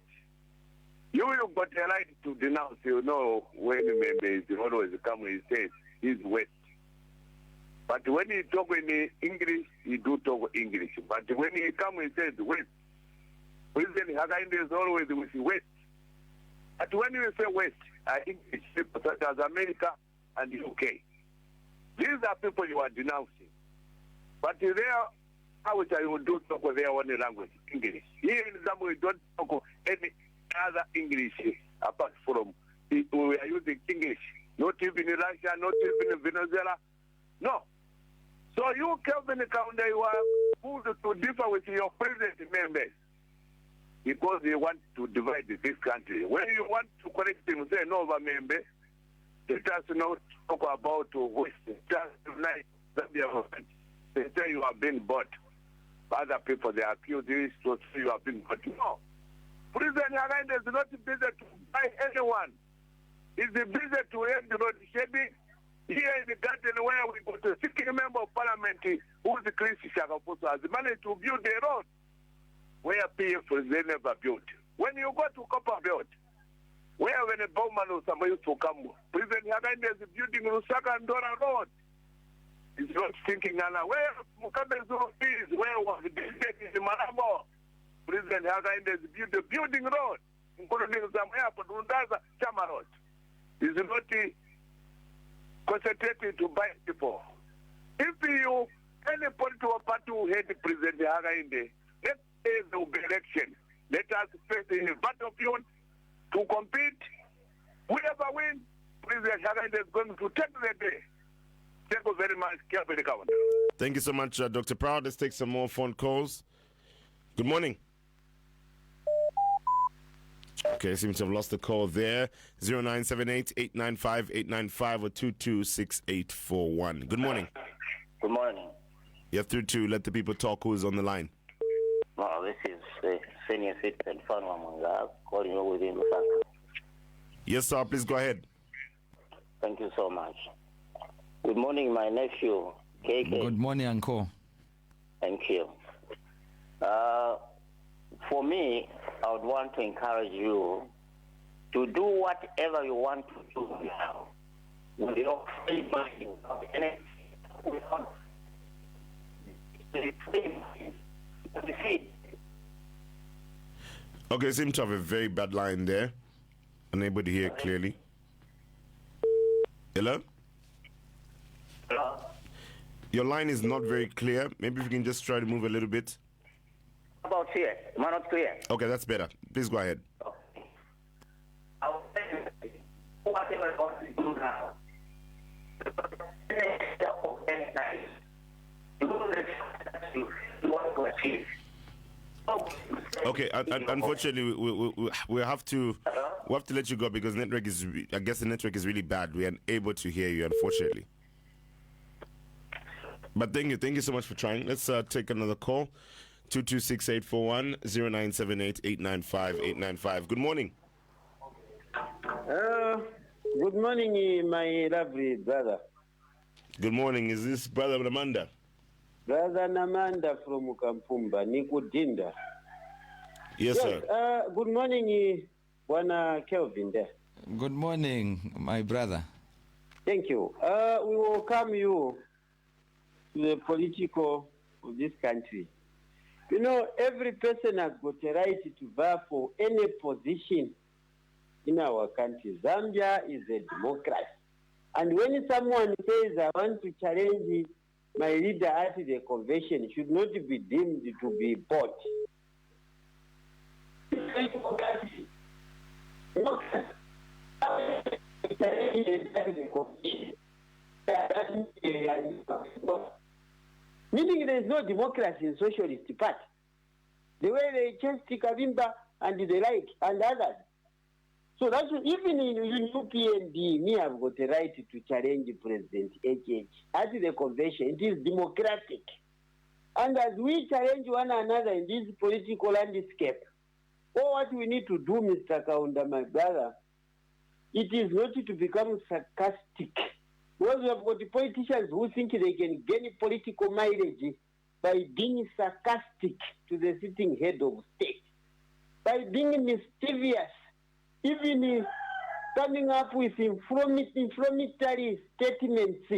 you got the right to denounce, when the member is always come and say he's West. But when he talk in English, he do talk English. But when he come and says West, President Hakainde is always with West. But when you say West, English people such as America and the UK, these are people you are denouncing. But there, how would you do talk with their own language, English? Here in Zambia, we don't talk any other English apart from we are using English. Not even in Russia, not even in Venezuela. No. So you, Kelvin Kaunda, you are moved to differ with your present members because you want to divide this country. When you want to correct him, say no, member, let us not talk about West. Just tonight, Zambia, they say you have been bought. Other people, they accuse you, so you have been bought. No. President Hakainde is not busy to buy anyone. He's busy to end the road shedding. Here in the garden where we got a sitting member of parliament who is the Chris Shakapuso has managed to build a road where PF they never built. When you go to Copper Belt, where when a Bowman or somebody used to come, President Hakainde is building Lusaka and Dora Road. He's not thinking, where Mukabe's is, where was the district in Marabo? President Hakainde is building road, including some airport, Rundaza, Chama Road. is not concentrated to buy people. If you, any political party who hate President Hakainde, let's say there will be election. Let us face in a battlefield to compete. Whoever wins, President Hakainde is going to take the day. Thank you very much, Kelvin. Thank you so much, Dr. Proud. Let's take some more phone calls. Good morning. Okay, I seem to have lost the call there. 0978-895-895 or 226841. Good morning. Good morning. You're through to Let the People Talk. Who is on the line? Well, this is Senior Citizen Fanwa Munga calling you within the family. Yes, sir. Please go ahead. Thank you so much. Good morning, my nephew, KK. Good morning, Uncle. Thank you. For me, I would want to encourage you to do whatever you want to do now. With your free mind, without Okay, seem to have a very bad line there. Unable to hear clearly. Hello? Hello? Your line is not very clear. Maybe if you can just try to move a little bit. How about here? Am I not clear? Okay, that's better. Please go ahead. Okay. I will say whatever you want to do now. Okay, unfortunately, we have to let you go because network is. I guess the network is really bad. We are unable to hear you, unfortunately. But thank you so much for trying. Let's take another call. 226841 0978-895-895. Good morning. Good morning, my lovely brother. Good morning. Is this Brother Namanda? Brother Namanda from Kampumba, Nikudinda. Yes, sir. Good morning, Bwana Kelvin there. Good morning, my brother. Thank you. We welcome you to the political of this country. You know, every person has got a right to vie for any position in our country. Zambia is a democracy. And when someone says, I want to challenge my leader at the convention, it should not be deemed to be bought. Meaning there is no democracy in Socialist Party. The way they chased Kavimba and the like and others. So that's even in UPND, me have got a right to challenge President HH at the convention. It is democratic. And as we challenge one another in this political landscape, what we need to do, Mr. Kaunda, my brother, it is not to become sarcastic. Because we have got politicians who think they can gain political mileage by being sarcastic to the sitting head of state, by being mischievous, even coming up with inflammatory statements.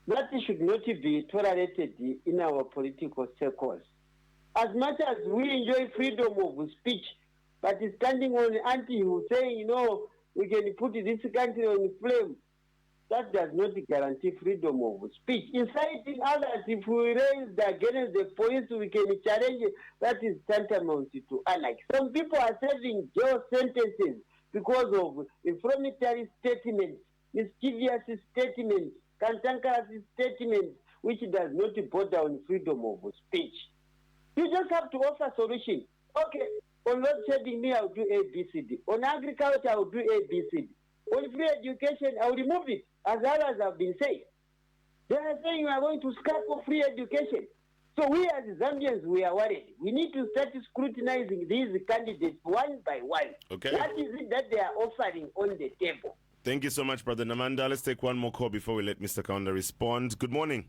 That should not be tolerated in our political circles. As much as we enjoy freedom of speech, but standing on anti saying, you know, we can put this country on flame, that does not guarantee freedom of speech. Inciting others, if we raise against the police, we can challenge it. That is tantamount to anarchy. Some people are serving jail sentences because of inflammatory statements, mischievous statements, cantankerous statements, which does not border on freedom of speech. You just have to offer solution. Okay, on load shedding, me, I'll do A, B, C, D. On agriculture, I'll do A, B, C, D. On free education, I'll remove it, as others have been saying. They are saying we are going to scrap for free education. So we as Zambians, we are worried. We need to start scrutinizing these candidates one by one. Okay. What is it that they are offering on the table? Thank you so much, Brother Namanda. Let's take one more call before we let Mr. Kaunda respond. Good morning.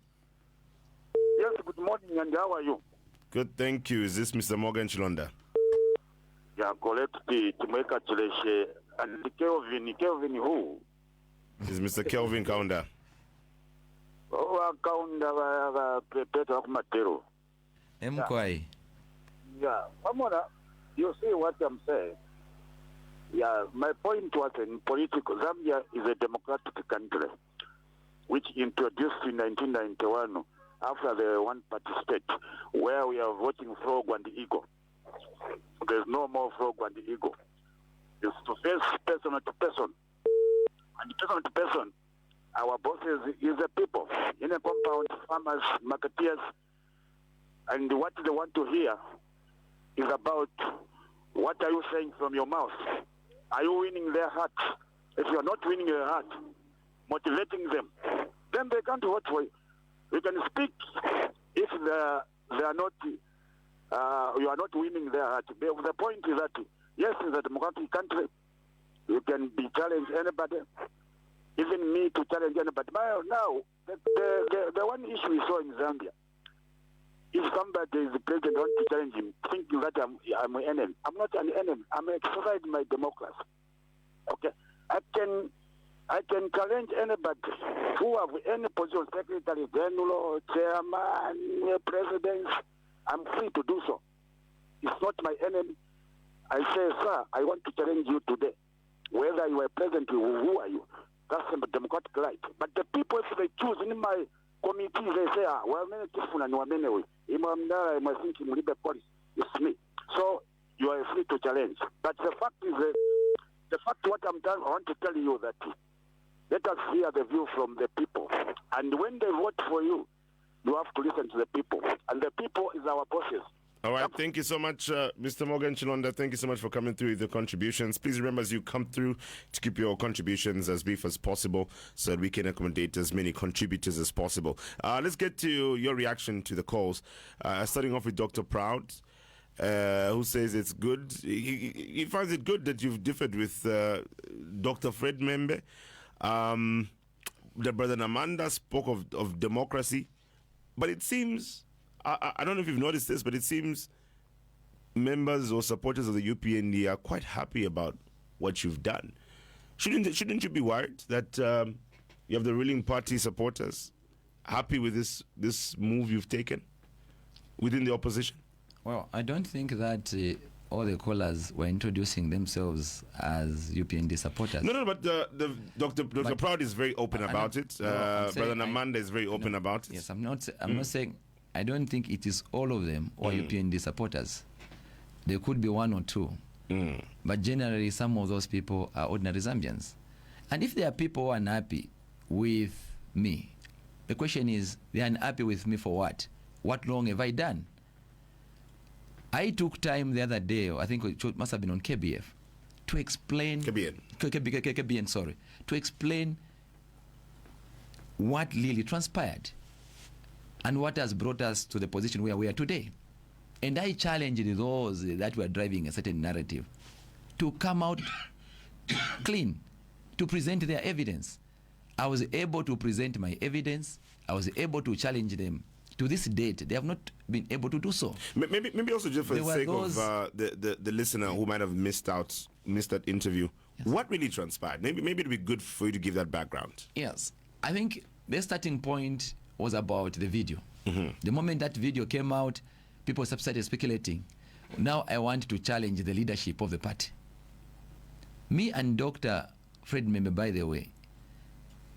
Yes, good morning, and how are you? Good, thank you. Is this Mr. Morgan Chilonda? Yeah, correct. To make a challenge. And Kelvin who? Is Mr. Kelvin Kaunda? Oh, Kaunda, Peter of Matero. Mkwai. Yeah, Amona, you see what I'm saying. Yeah, my point was in political. Zambia is a democratic country, which introduced in 1991 after the one-party state, where we are voting frog and eagle. There's no more frog and eagle. It's to face person to person. And person to person, our bosses is the people. In a compound, farmers, marketeers, and what they want to hear is about what are you saying from your mouth. Are you winning their heart? If you are not winning their heart, motivating them, then they can't vote for you. You can speak if they are not, you are not winning their heart. The point is that, yes, in a democratic country, you can be challenged anybody, even me to challenge anybody. But now, the one issue we saw in Zambia, if somebody is the president want to challenge him, thinking that I'm an enemy. I'm not an enemy. I'm exercising my democracy. Okay? I can challenge anybody who have any position, secretary general, chairman, president. I'm free to do so. It's not my enemy. I say, sir, I want to challenge you today. Whether you are president, who are you? That's a democratic right. But the people, if they choose in my committee, they say, well, it's me. So you are free to challenge. But the fact is, what I want to tell you that let us hear the view from the people. And when they vote for you, you have to listen to the people. And the people is our bosses. All right, thank you so much, Mr. Morgan Chilonda. Thank you so much for coming through with the contributions. Please remember, as you come through, to keep your contributions as brief as possible so that we can accommodate as many contributors as possible. Let's get to your reaction to the calls. Starting off with Dr. Proud, who says it's good. He finds it good that you've differed with Dr. Fred Membe. The brother Namanda spoke of democracy, but it seems... I don't know if you've noticed this, but it seems members or supporters of the UPND are quite happy about what you've done. Shouldn't you be worried that you have the ruling party supporters happy with this move you've taken within the opposition? Well, I don't think that all the callers were introducing themselves as UPND supporters. No, but Dr. Proud is very open about it. Brother Namanda is very open about it. Yes, I'm not saying... I don't think it is all of them or UPND supporters. There could be one or two. But generally, some of those people are ordinary Zambians. And if there are people who are unhappy with me, the question is, they are unhappy with me for what? What wrong have I done? I took time the other day, I think it must have been on KBF, to explain... KBN, sorry. To explain what really transpired and what has brought us to the position where we are today. And I challenged those that were driving a certain narrative to come out clean, to present their evidence. I was able to present my evidence. I was able to challenge them. To this date, they have not been able to do so. Maybe also just for the sake of the listener who might have missed that interview, yes. What really transpired? Maybe it'd be good for you to give that background. Yes. I think the starting point was about the video. Mm-hmm. The moment that video came out, people started speculating. Now I want to challenge the leadership of the party. Me and Dr. Fred Membe, by the way,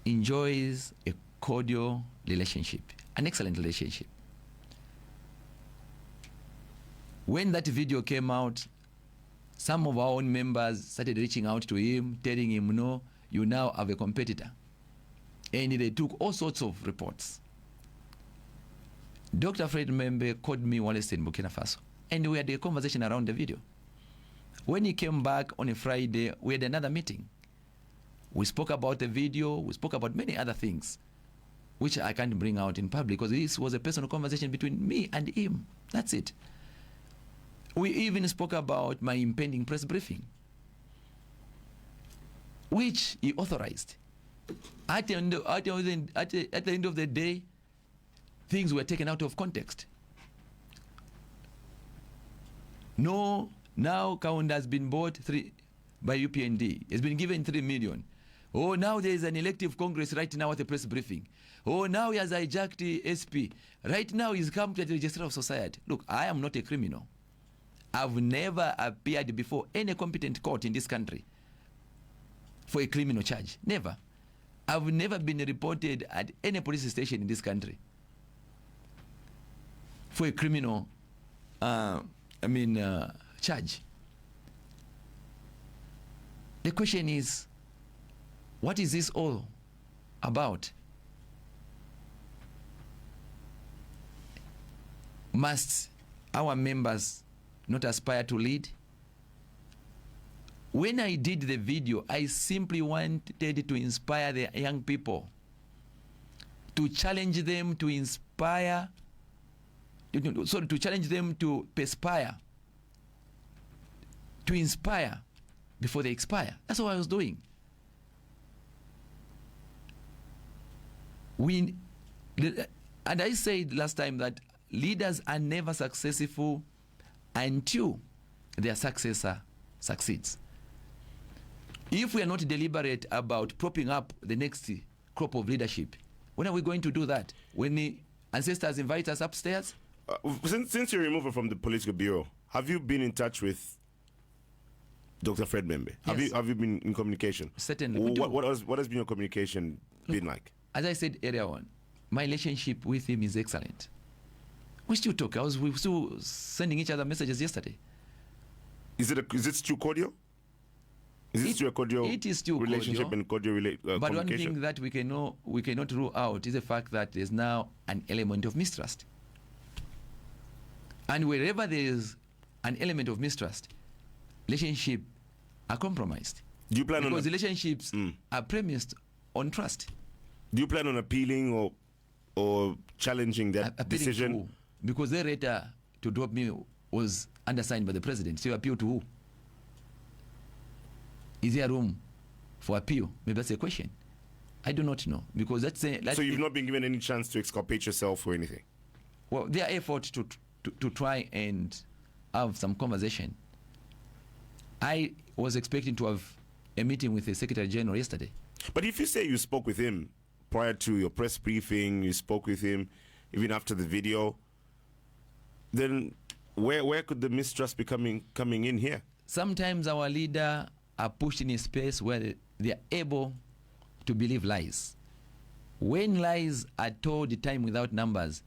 enjoys a cordial relationship, an excellent relationship. When that video came out, some of our own members started reaching out to him, telling him, no, you now have a competitor. And they took all sorts of reports. Dr. Fred Membe called me once in Burkina Faso, and we had a conversation around the video. When he came back on a Friday, we had another meeting. We spoke about the video, we spoke about many other things, which I can't bring out in public because this was a personal conversation between me and him. That's it. We even spoke about my impending press briefing, which he authorized. At the end of the day, things were taken out of context. No, now Kaunda has been bought by UPND. It's been given 3 million. Oh, now there is an elective Congress right now at the press briefing. Oh, now he has hijacked the SP. Right now he's come to the Registrar of Society. Look, I am not a criminal. I've never appeared before any competent court in this country for a criminal charge. Never. I've never been reported at any police station in this country for a criminal charge. The question is, what is this all about? Must our members not aspire to lead? When I did the video, I simply wanted to inspire the young people, to challenge them to inspire, to challenge them to perspire, to inspire before they expire. That's what I was doing. And I said last time that leaders are never successful until their successor succeeds. If we are not deliberate about propping up the next crop of leadership, when are we going to do that? When the ancestors invite us upstairs? Since your removal from the political bureau, have you been in touch with Dr. Fred Membe? Yes. Have you been in communication? Certainly. What has been your communication been like? As I said earlier on, my relationship with him is excellent. We still talk. We were still sending each other messages yesterday. Is it still cordial? Is it still a cordial relationship and cordial but communication? one thing that we cannot rule out is the fact that there's now an element of mistrust. And wherever there is an element of mistrust, relationships are compromised. Do you plan because relationships are premised on trust. Do you plan on appealing or challenging that decision? To who? Because the letter to drop me was undersigned by the president. So you appeal to who? Is there room for appeal? Maybe that's a question. I do not know, because that's so you've not been given any chance to exculpate yourself or anything? Well, their effort to try and have some conversation. I was expecting to have a meeting with the Secretary General yesterday. But if you say you spoke with him prior to your press briefing, you spoke with him even after the video, then where could the mistrust be coming in here? Sometimes our leader are pushed in a space where they are able to believe lies. When lies are told the time without numbers,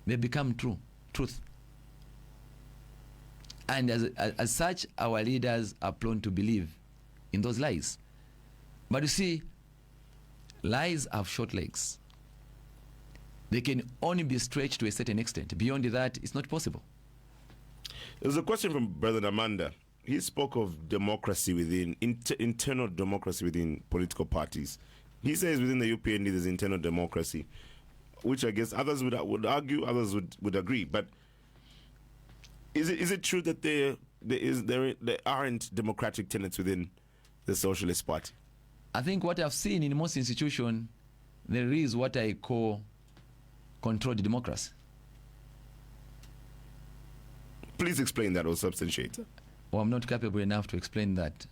they become truth. And as such, our leaders are prone to believe in those lies. But you see, lies have short legs. They can only be stretched to a certain extent. Beyond that, it's not possible. There's a question from Brother Amanda. He spoke of democracy within, internal democracy within political parties. He says within the UPND there's internal democracy, which I guess others would argue, others would agree. But is it true that there aren't democratic tenets within the Socialist Party? I think what I've seen in most institutions, there is what I call controlled democracy. Please explain that or substantiate. Well, I'm not capable enough to explain that.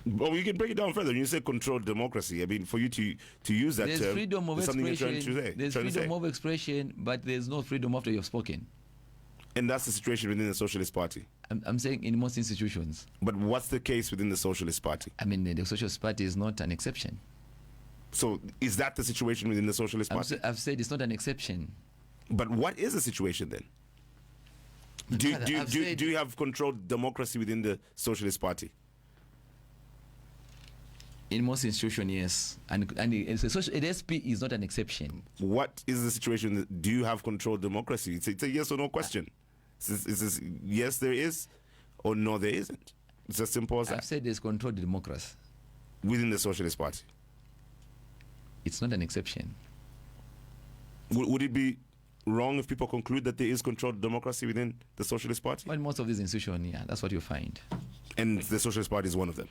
Well, you can break it down further. When you say controlled democracy, I mean, for you to use that there's term, freedom of there's something you're expression. trying to say. There's freedom of expression, but there's no freedom after you've spoken. And that's the situation within the Socialist Party. I'm saying in most institutions. But what's the case within the Socialist Party? I mean, the Socialist Party is not an exception. So is that the situation within the Socialist Party? I've said it's not an exception. But what is the situation then? Do you have controlled democracy within the Socialist Party? In most institutions, yes. And the SP is not an exception. What is the situation? Do you have controlled democracy? It's a yes or no question. It's yes, there is, or no, there isn't. It's as simple as that. I've said there's controlled democracy. Within the Socialist Party? It's not an exception. Would it be wrong if people conclude that there is controlled democracy within the Socialist Party? Well, most of these institutions, yeah, that's what you find. And the Socialist Party is one of them?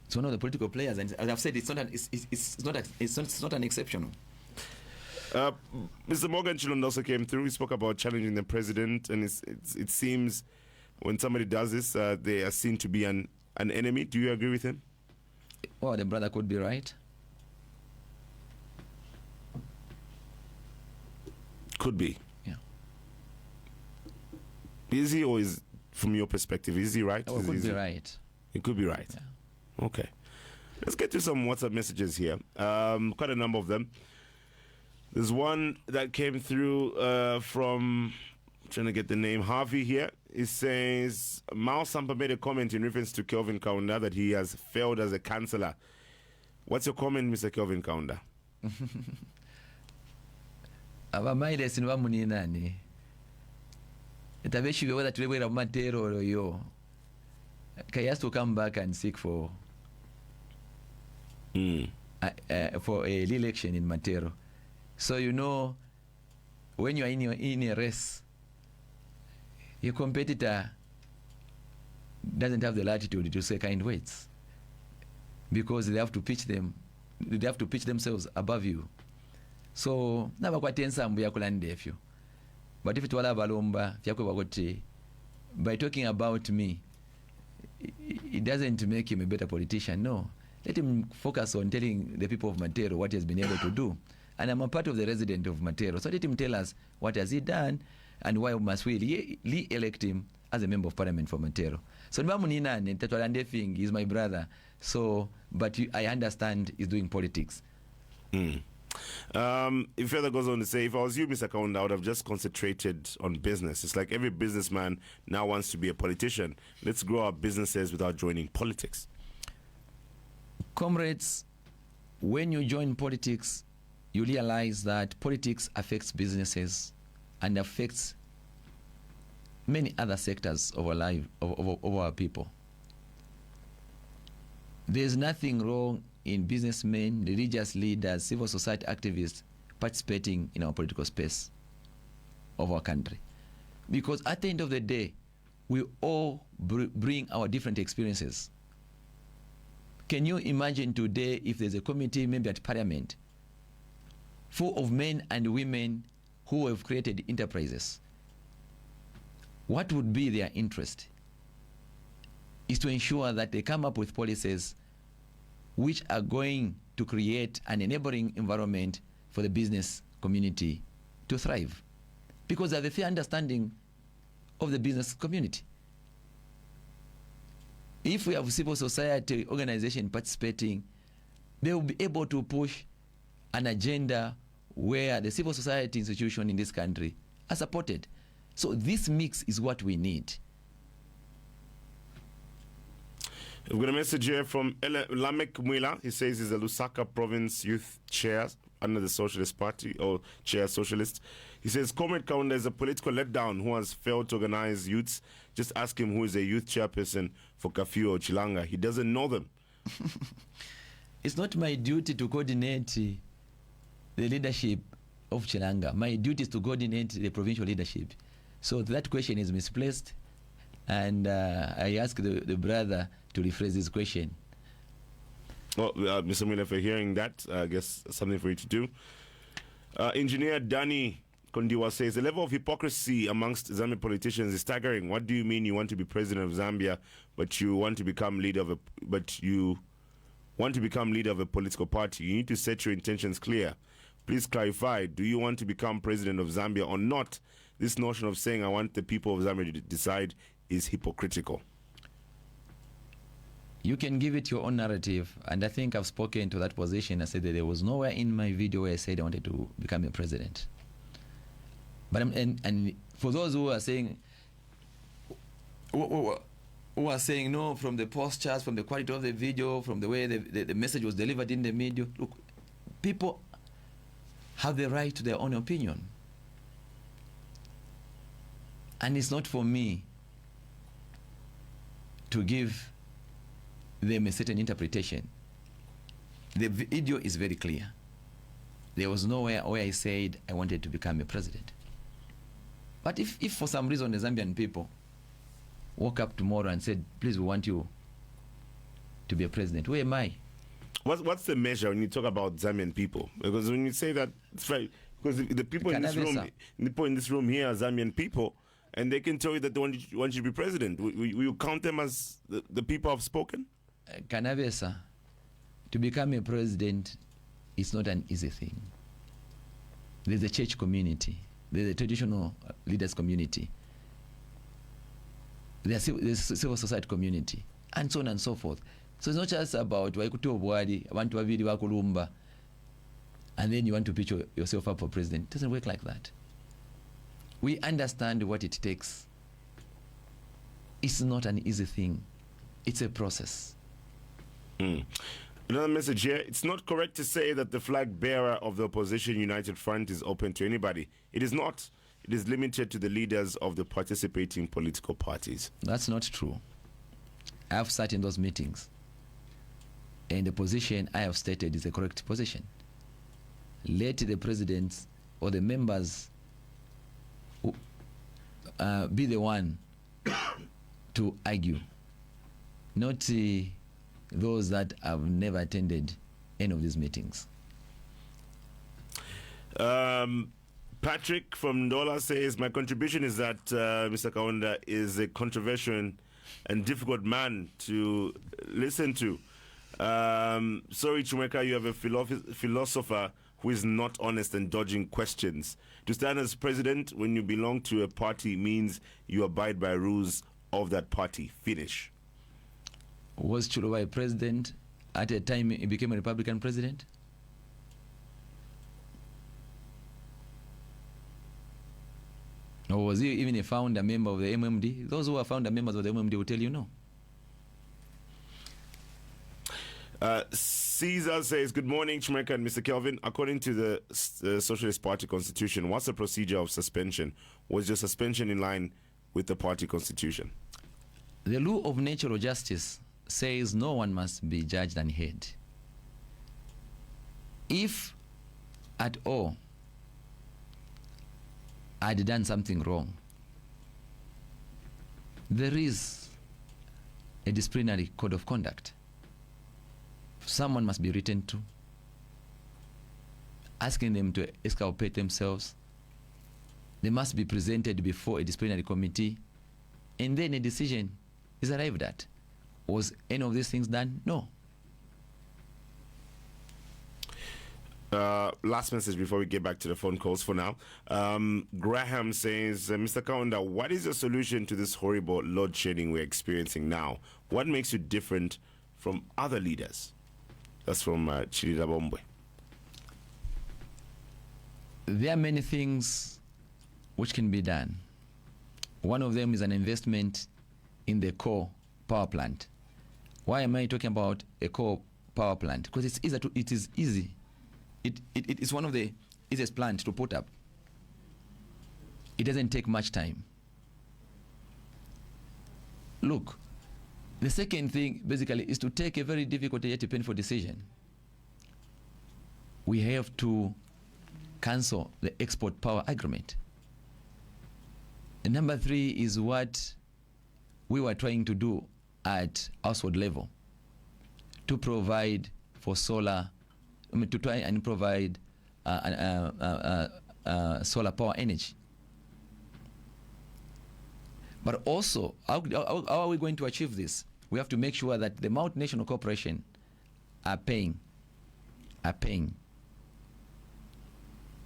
It's one of the political players, and as I've said, it's not an exception. Mr. Morgan Chilund also came through. He spoke about challenging the president, and it seems when somebody does this, they are seen to be an enemy. Do you agree with him? Well, the brother could be right. Could be. Yeah. Is he, or is, from your perspective, is he right? Oh, could be right. It could be right. Yeah. Okay. Let's get to some WhatsApp messages here. Quite a number of them. There's one that came through from, I'm trying to get the name, Harvey here. It says, Mao Sampa made a comment in reference to Kelvin Kaunda that he has failed as a councillor. What's your comment, Mr. Kelvin Kaunda? Abamaile sinwa muninani. Itabeshi whether to wait a matero or yo. He has to come back and seek for a re-election in Matero. So you know, when you are in a race, your competitor doesn't have the latitude to say kind words, because they have to pitch themselves above you. So naba kwa tensa mbu yakulande efyo. But if it wala balomba fyakwe bagote, by talking about me, it doesn't make him a better politician. No, let him focus on telling the people of Matero what he has been able to do. And I'm a part of the resident of Matero, so let him tell us what has he done and why must we re-elect him as a member of parliament for Matero. So he's my brother, so but I understand he's doing politics. It further goes on to say, if I was you, Mr. Kaunda, I would have just concentrated on business. It's like every businessman now wants to be a politician. Let's grow our businesses without joining politics. Comrades, when you join politics, you realize that politics affects businesses and affects many other sectors of our life, of our people. There's nothing wrong in businessmen, religious leaders, civil society activists participating in our political space of our country. Because at the end of the day, we all bring our different experiences. Can you imagine today if there's a committee, maybe at Parliament, full of men and women who have created enterprises? What would be their interest? Is to ensure that they come up with policies which are going to create an enabling environment for the business community to thrive. Because they have a fair understanding of the business community. If we have civil society organization participating, they will be able to push an agenda where the civil society institution in this country are supported. So this mix is what we need. We've got a message here from Lamek Mwila. He says he's a Lusaka province youth chair under the Socialist Party, or chair Socialist. He says, Comrade Kaunda is a political letdown who has failed to organize youths. Just ask him who is a youth chairperson for Kafue or Chilanga. He doesn't know them. It's not my duty to coordinate the leadership of Chilanga. My duty is to coordinate the provincial leadership. So that question is misplaced. And I ask the brother to rephrase his question. Well, Mr. Miller, for hearing that, I guess something for you to do. Engineer Danny Kondiwa says, the level of hypocrisy amongst Zambian politicians is staggering. What do you mean you want to be president of Zambia, but you want to become leader of a political party? You need to set your intentions clear. Please clarify, do you want to become president of Zambia or not? This notion of saying I want the people of Zambia to decide is hypocritical. You can give it your own narrative, and I think I've spoken to that position. I said that there was nowhere in my video where I said I wanted to become a president. But and for those who are saying no, from the postures, from the quality of the video, from the way the message was delivered in the media, look, people have the right to their own opinion, and it's not for me to give them a certain interpretation. The video is very clear. There was nowhere where I said I wanted to become a president. But if for some reason the Zambian people woke up tomorrow and said, please, we want you to be a president, where am I? What's the measure when you talk about Zambian people? Because when you say that, it's right. Because the people in this room here are Zambian people, and they can tell you that they want you to be president. Will you count them as the people have spoken? Kanavesa, to become a president is not an easy thing. There's a church community. There's a traditional leaders community. the civil society community, and so on and so forth. So it's not just about waikuti obwadi, abantu babiri bakulumba, and then you want to pitch yourself up for president. It doesn't work like that. We understand what it takes. It's not an easy thing. It's a process. Another message here. It's not correct to say that the flag bearer of the opposition United Front is open to anybody. It is not. It is limited to the leaders of the participating political parties. That's not true. I have sat in those meetings, and the position I have stated is a correct position. Let the presidents or the members be the one to argue, not those that have never attended any of these meetings. Patrick from Ndola says, my contribution is that Mr. Kaunda is a controversial and difficult man to listen to. Sorry, Chumeka, you have a philosopher who is not honest and dodging questions. To stand as president when you belong to a party means you abide by rules of that party. Finish. Was Chiluba a president at a time he became a Republican president? Or was he even a founder member of the MMD? Those who are founder members of the MMD will tell you no. Caesar says, good morning, Chumeka and Mr. Kelvin. According to the Socialist Party constitution, what's the procedure of suspension? Was your suspension in line with the party constitution? The law of natural justice says no one must be judged unheard. If at all I'd done something wrong, there is a disciplinary code of conduct. Someone must be written to, asking them to exculpate themselves. They must be presented before a disciplinary committee, and then a decision is arrived at. Was any of these things done? No. Last message before we get back to the phone calls for now. Graham says, Mr. Kaunda, what is your solution to this horrible load shedding we're experiencing now? What makes you different from other leaders? That's from Chirida Bombwe. There are many things which can be done. One of them is an investment in the core power plant. Why am I talking about a core power plant? Because it is easy. It is one of the easiest plants to put up. It doesn't take much time. Look, the second thing basically is to take a very difficult yet painful decision. We have to cancel the export power agreement. And number 3 is what we were trying to do at household level, to provide for solar, to try and provide solar power energy. But also, how are we going to achieve this? We have to make sure that the multinational corporations are paying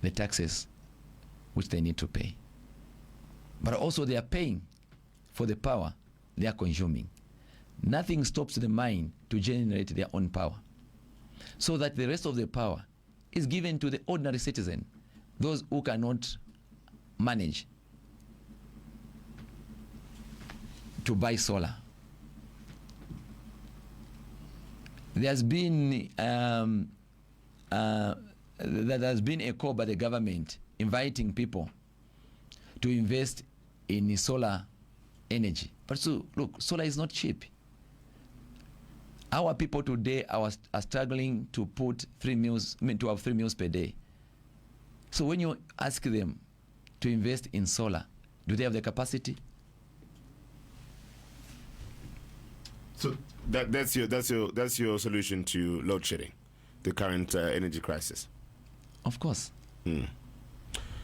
the taxes which they need to pay. But also they are paying for the power they are consuming. Nothing stops the mine to generate their own power, so that the rest of the power is given to the ordinary citizen, those who cannot manage to buy solar. There's been a call by the government inviting people to invest in solar energy. But so, look, solar is not cheap. Our people today are struggling to put 3 meals, to have 3 meals per day. So when you ask them to invest in solar, do they have the capacity? So that's your solution to load shedding, the current energy crisis. Of course.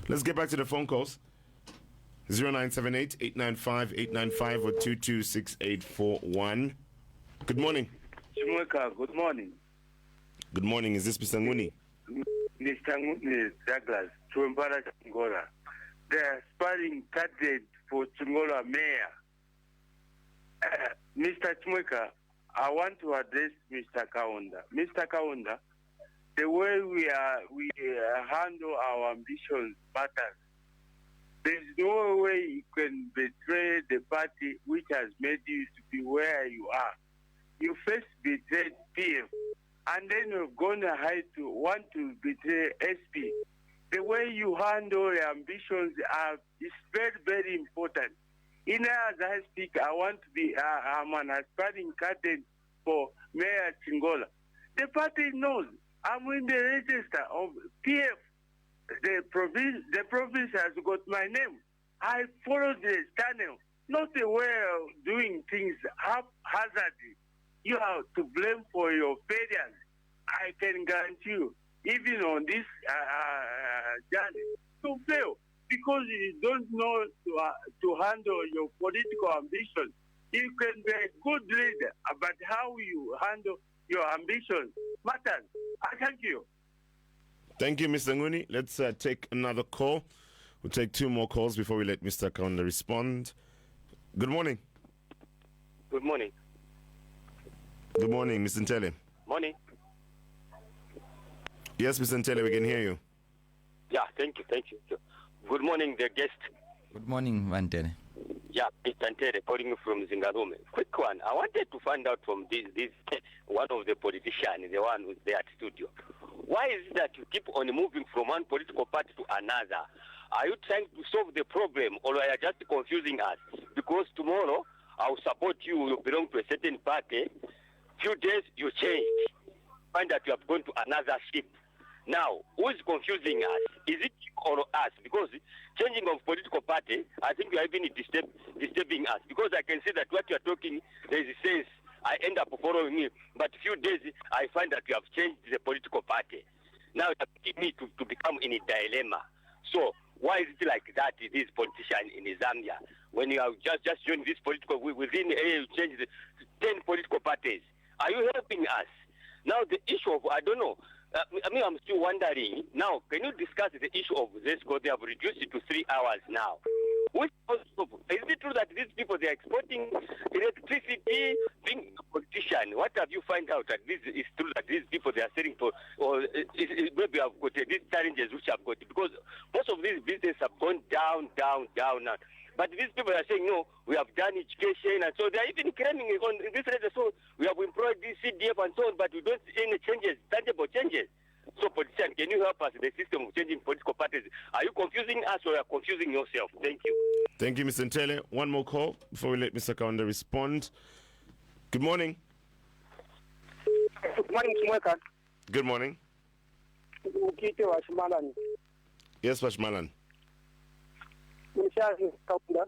Let's get back to the phone calls. 0978-895-895 or 226841. Good morning. Chumeka, good morning. Good morning. Is this Mr. Nguni? Mr. Nguni Douglas, Chumbaraka, Angola. They are aspiring candidate for Chungola mayor. Mr. Chmweka, I want to address Mr. Kaunda. Mr. Kaunda, the way we handle our ambitions matters. There's no way you can betray the party which has made you to be where you are. You first betrayed PF, and then you're going to want to betray SP. The way you handle your ambitions is very, very important. In as I speak, I want to be, I'm an aspiring candidate for Mayor Chingola. The party knows I'm in the register of PF. The province has got my name. I follow the channel, not the way of doing things haphazardly. You are to blame for your failures. I can guarantee you, even on this journey, to fail because you don't know to handle your political ambition. You can be a good leader, but how you handle your ambition matters. I thank you. Thank you, Mr. Nguni. Let's take another call. We'll take 2 more calls before we let Mr. Kaunda respond. Good morning. Good morning. Good morning, Mr. Ntele. Morning. Yes, Mr. Ntele, we can hear you. Yeah, thank you. Good morning, the guest. Good morning, Vantele. Yeah, Mr. Ntele, calling you from Zingarume. Quick one. I wanted to find out from this one of the politicians, the one who's there at studio. Why is it that you keep on moving from one political party to another? Are you trying to solve the problem, or are you just confusing us? Because tomorrow, I'll support you. You belong to a certain party. Few days, you change. Find that you have gone to another ship. Now, who is confusing us? Is it you or us? Because changing of political party, I think you are even disturbing us. Because I can see that what you are talking, there is a sense. I end up following you. But few days, I find that you have changed the political party. Now, you are making me to become in a dilemma. So, why is it like that, this politician in Zambia? When you have just joined this political, within a year, you change the 10 political parties. Are you helping us? Now, the issue of, I don't know, I'm still wondering, now, can you discuss the issue of this, because they have reduced it to 3 hours now? Is it true that these people, they are exporting electricity, being a politician? What have you found out that this is true, that these people, they are selling for, or maybe have got these challenges which have got, because most of these businesses have gone down now. But these people are saying, no, we have done education, and so they are even claiming on this letter, so we have employed this CDF and so on, but we don't see any changes, tangible changes. So, politician, can you help us in the system of changing political parties? Are you confusing us or are you confusing yourself? Thank you. Thank you, Mr. Ntele. One more call before we let Mr. Kaunda respond. Good morning. Good morning, Chmweka. Good morning. Ukite Washmalani. Yes, Washmalan. Mshazi Kaunda.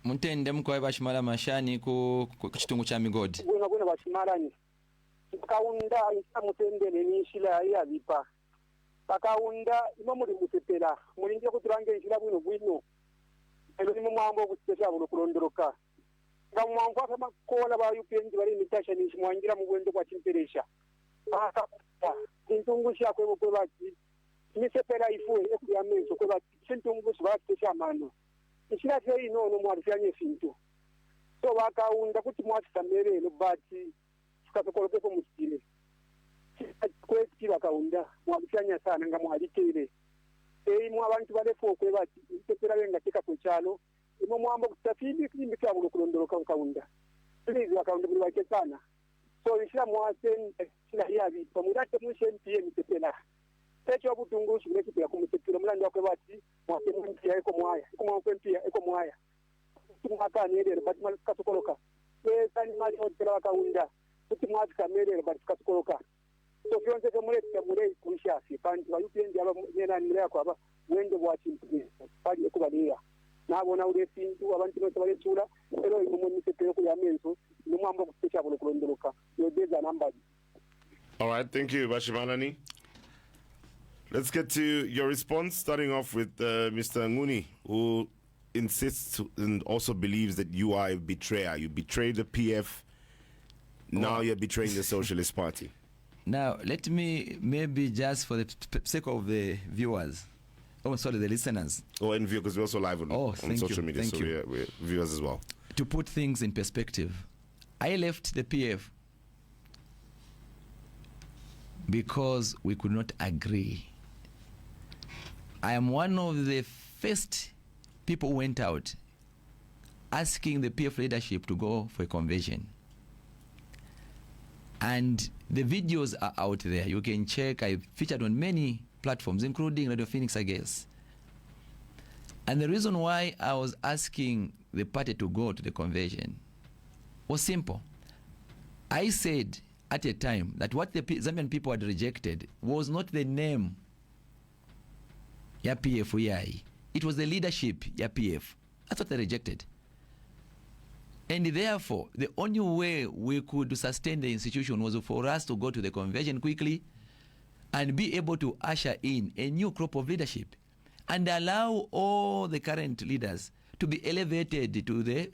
Muntende mkwaye bashimala mashani ku chitungu cha migodi. Kuna Washmalani. Kaunda isamutendele nishila yabipa. Kaunda imamuri musepela. Mulinje kuturange ishila bwino. Elo ni mwambo okutekya bulokulondoroka. Nga mwangu akama kola ba UPNG bali mitasha nishi mwangira mu bwendo kwa chimperesha. Aka intungusha kwebo kwebati. Misepela ifue ekuyamenzo kwebati sintungusha batekya mano. Ishila tei no mwalifanye fintu. So bakaunda kuti mwasisamere no bati sikakoloke ko musile. Kweti bakaunda mwalifanya sana nga mwalikere. Mwa abantu balefo kwebati tekera benga kika kuchalo imo mwambo kutafidi kimbi kyabo kulondoroka Kaunda please Kaunda buli wake sana so ishira mwasen shina yabi pamurate mushen PM tepela techo abutungushi bile kipya kumutekira mulanda kwebati mwake mpya eko mwaya eko mwake mpya eko mwaya tumaka nere bati malikatokoloka sani mali otela Kaunda tumaka kamere bati katokoloka so fyonse kemure kuisha sipanti wa UPND aba nena nilea kwa aba wende bwachimpi pali ekubalia nabona ule fintu abantu bose balechula ero imumunise pero kuyamenzo numwamba kutecha bolo kulondoloka yodeza nambali. All right, thank you, Bashimalani. Let's get to your response, starting off with Mr. Nguni, who insists and also believes that you are a betrayer. You betrayed the PF, now you're betraying the Socialist Party. Now, let me maybe just for the sake of the viewers, the listeners. Oh, and because we're also live on social media, thank so we're viewers as well. to put things in perspective, I left the PF because we could not agree. I am one of the first people who went out asking the PF leadership to go for a convention. And the videos are out there. You can check. I featured on many platforms, including Radio Phoenix, I guess. And the reason why I was asking the party to go to the convention was simple. I said at a time that what the Zambian people had rejected was not the name ya PF yai. It was the leadership ya PF. That's what they rejected. And therefore, the only way we could sustain the institution was for us to go to the convention quickly and be able to usher in a new crop of leadership and allow all the current leaders to be elevated to the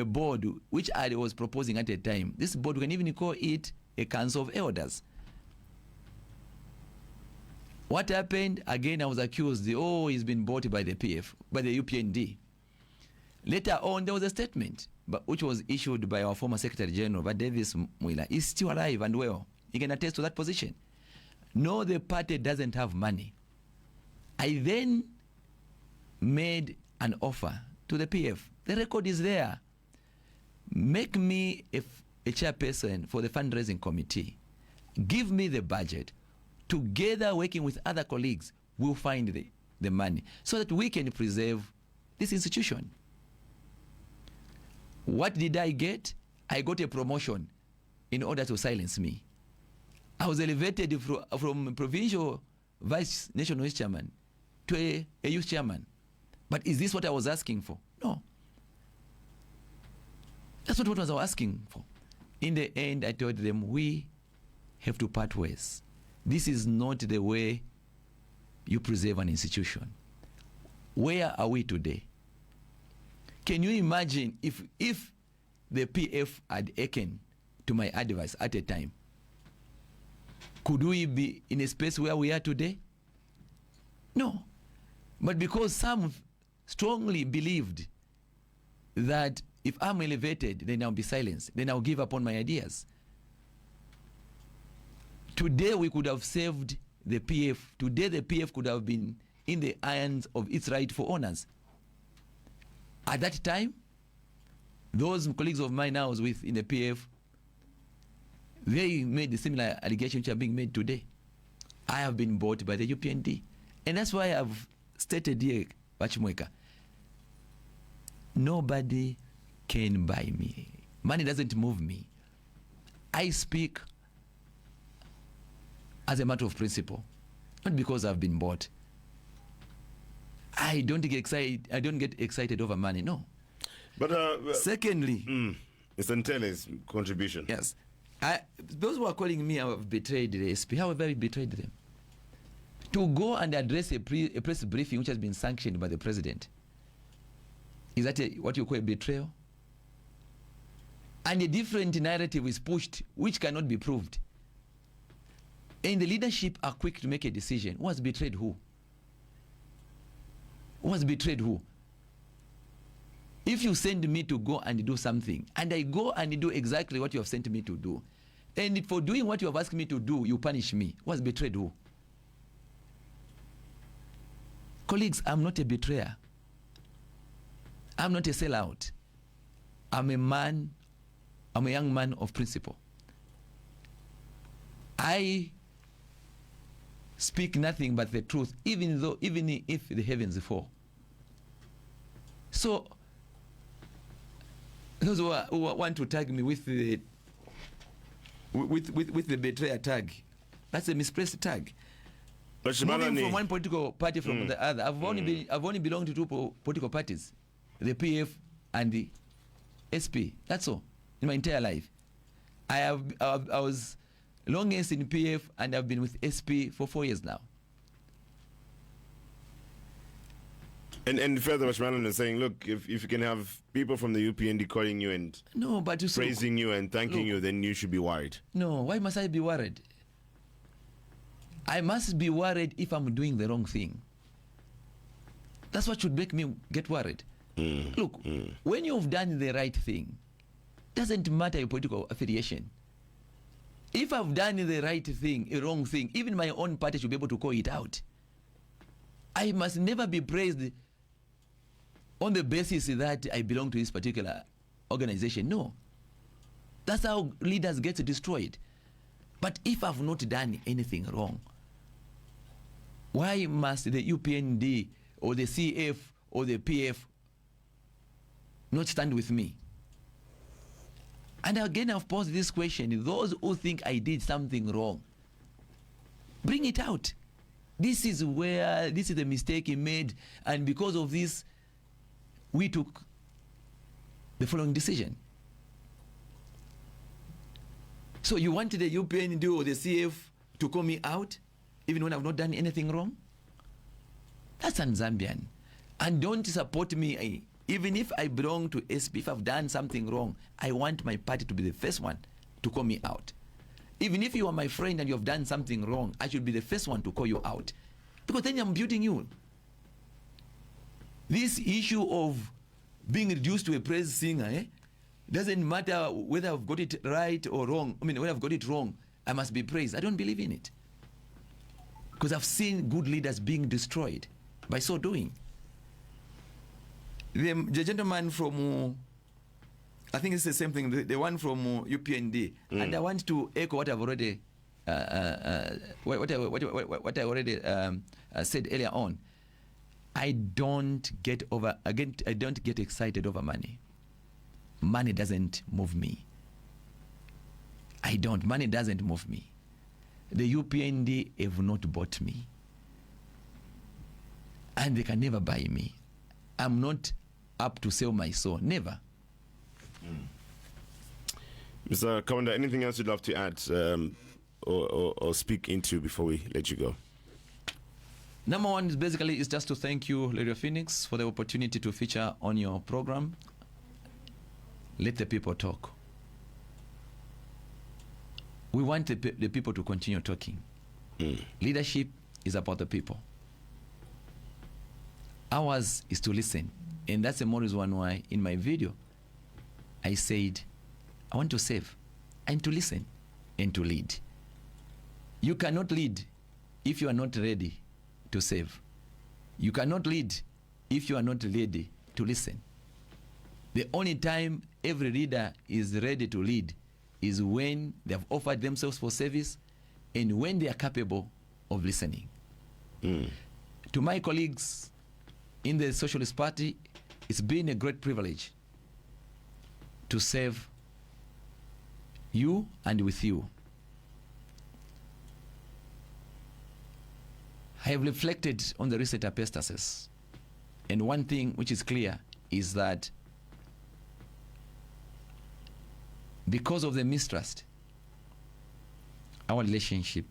board which I was proposing at the time. This board, we can even call it a council of elders. What happened? Again, I was accused, he's been bought by the PF, by the UPND. Later on, there was a statement which was issued by our former Secretary General, Davis Mwila. He's still alive and well. He can attest to that position. No, the party doesn't have money. I then made an offer to the PF. The record is there. Make me a chairperson for the fundraising committee. Give me the budget. Together, working with other colleagues, we'll find the money so that we can preserve this institution. What did I get? I got a promotion in order to silence me. I was elevated from provincial vice national youth chairman to a youth chairman. But is this what I was asking for? No. That's not what I was asking for. In the end, I told them, we have to part ways. This is not the way you preserve an institution. Where are we today? Can you imagine if the PF had taken to my advice at a time? Could we be in a space where we are today? No. But because some strongly believed that if I'm elevated, then I'll be silenced, then I'll give up on my ideas. Today we could have saved the PF. Today the PF could have been in the hands of its rightful owners. At that time, those colleagues of mine I was with in the PF, they made the similar allegations which are being made today. I have been bought by the UPND. And that's why I've stated here, Bachimweka, nobody can buy me. Money doesn't move me. I speak as a matter of principle, not because I've been bought. I don't get excited over money, no. But secondly, it's Ntele's contribution. Yes. Those who are calling me have betrayed the SP. How have I betrayed them? To go and address a press briefing which has been sanctioned by the president, is that what you call a betrayal? And a different narrative is pushed which cannot be proved. And the leadership are quick to make a decision. Who has betrayed who? Who has betrayed who? If you send me to go and do something, and I go and do exactly what you have sent me to do, and for doing what you have asked me to do, you punish me, who has betrayed who? Colleagues, I'm not a betrayer. I'm not a sellout. I'm a young man of principle. I speak nothing but the truth, even if the heavens fall. So those who want to tag me with the betrayer tag, that's a misplaced tag. But moving from one political party from the other, I've only belonged to two political parties, the PF and the SP. That's all in my entire life. I was longest in PF and I've been with SP for 4 years now. And further, Mashmalan is saying, look, if you can have people from the UPND calling you and praising you and thanking you, then you should be worried. No, why must I be worried? I must be worried if I'm doing the wrong thing. That's what should make me get worried. Look, when you've done the right thing, doesn't matter your political affiliation. If I've done the right thing, a wrong thing, even my own party should be able to call it out. I must never be praised on the basis that I belong to this particular organization. No. That's how leaders get destroyed. But if I've not done anything wrong, why must the UPND or the CF or the PF not stand with me? And again, I've posed this question. Those who think I did something wrong, bring it out. This is the mistake he made, and because of this, we took the following decision. So you want the UPND or the CF to call me out, even when I've not done anything wrong? That's un-Zambian. And don't support me. Even if I belong to SP, if I've done something wrong, I want my party to be the first one to call me out. Even if you are my friend and you have done something wrong, I should be the first one to call you out. Because then I'm building you. This issue of being reduced to a praise singer, doesn't matter whether I've got it right or wrong. I mean, when I've got it wrong, I must be praised. I don't believe in it. Because I've seen good leaders being destroyed by so doing. The gentleman from, I think it's the same thing, the one from UPND. And I want to echo what I've already, what I already said earlier on. I don't get excited over money. Money doesn't move me. Money doesn't move me. The UPND have not bought me. And they can never buy me. I'm not up to sell my soul. Never. Mr. Kaunda, anything else you'd love to add or speak into before we let you go? Number one is basically just to thank you, Radio Phoenix, for the opportunity to feature on your program. Let the people talk. We want the people to continue talking. Leadership is about the people. Ours is to listen. And that's the more reason why in my video I said I want to serve and to listen and to lead. You cannot lead if you are not ready to serve. You cannot lead if you are not ready to listen. The only time every leader is ready to lead is when they have offered themselves for service and when they are capable of listening. To my colleagues in the Socialist Party, it's been a great privilege to serve you and with you. I have reflected on the recent epistasies, and one thing which is clear is that because of the mistrust, our relationship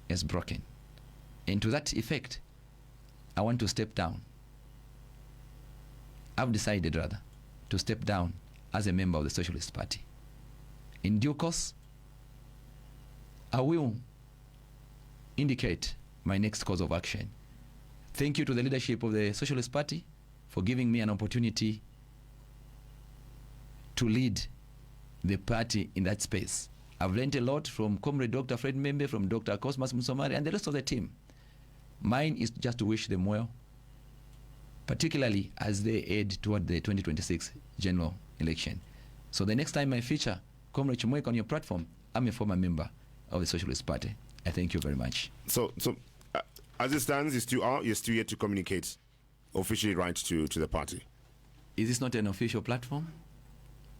is broken. And to that effect, I want to step down. I've decided rather to step down as a member of the Socialist Party. In due course, I will indicate my next course of action. Thank you to the leadership of the Socialist Party for giving me an opportunity to lead the party in that space. I've learned a lot from Comrade Dr. Fred Membe, from Dr. Cosmas Musomari, and the rest of the team. Mine is just to wish them well, particularly as they head toward the 2026 general election. So the next time I feature Comrade Chimoek on your platform, I'm a former member of the Socialist Party. I thank you very much. So as it stands, you're still yet to communicate officially right to the party. Is this not an official platform?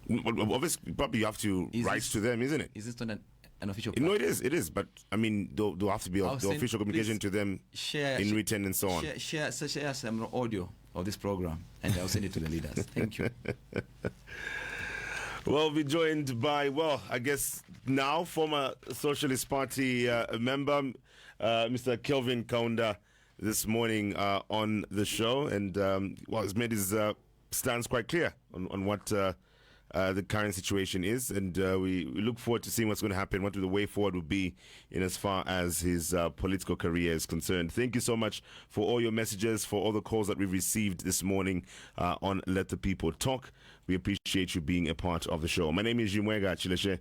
Well, obviously, probably you have to write to them, isn't it? Is this not an official platform? No, it is. But I mean, there'll have to be the official communication to them in written and so on. Share some audio of this program, and I'll send it to the leaders. Thank you. Well, we're joined by, I guess now former Socialist Party member, Mr. Kelvin Kaunda, this morning on the show, and has made his stance quite clear on what the current situation is, and we look forward to seeing what's going to happen, what the way forward will be in as far as his political career is concerned. Thank you so much for all your messages, for all the calls that we've received this morning on Let the People Talk. We appreciate you being a part of the show. My name is Jimwega Chileshe.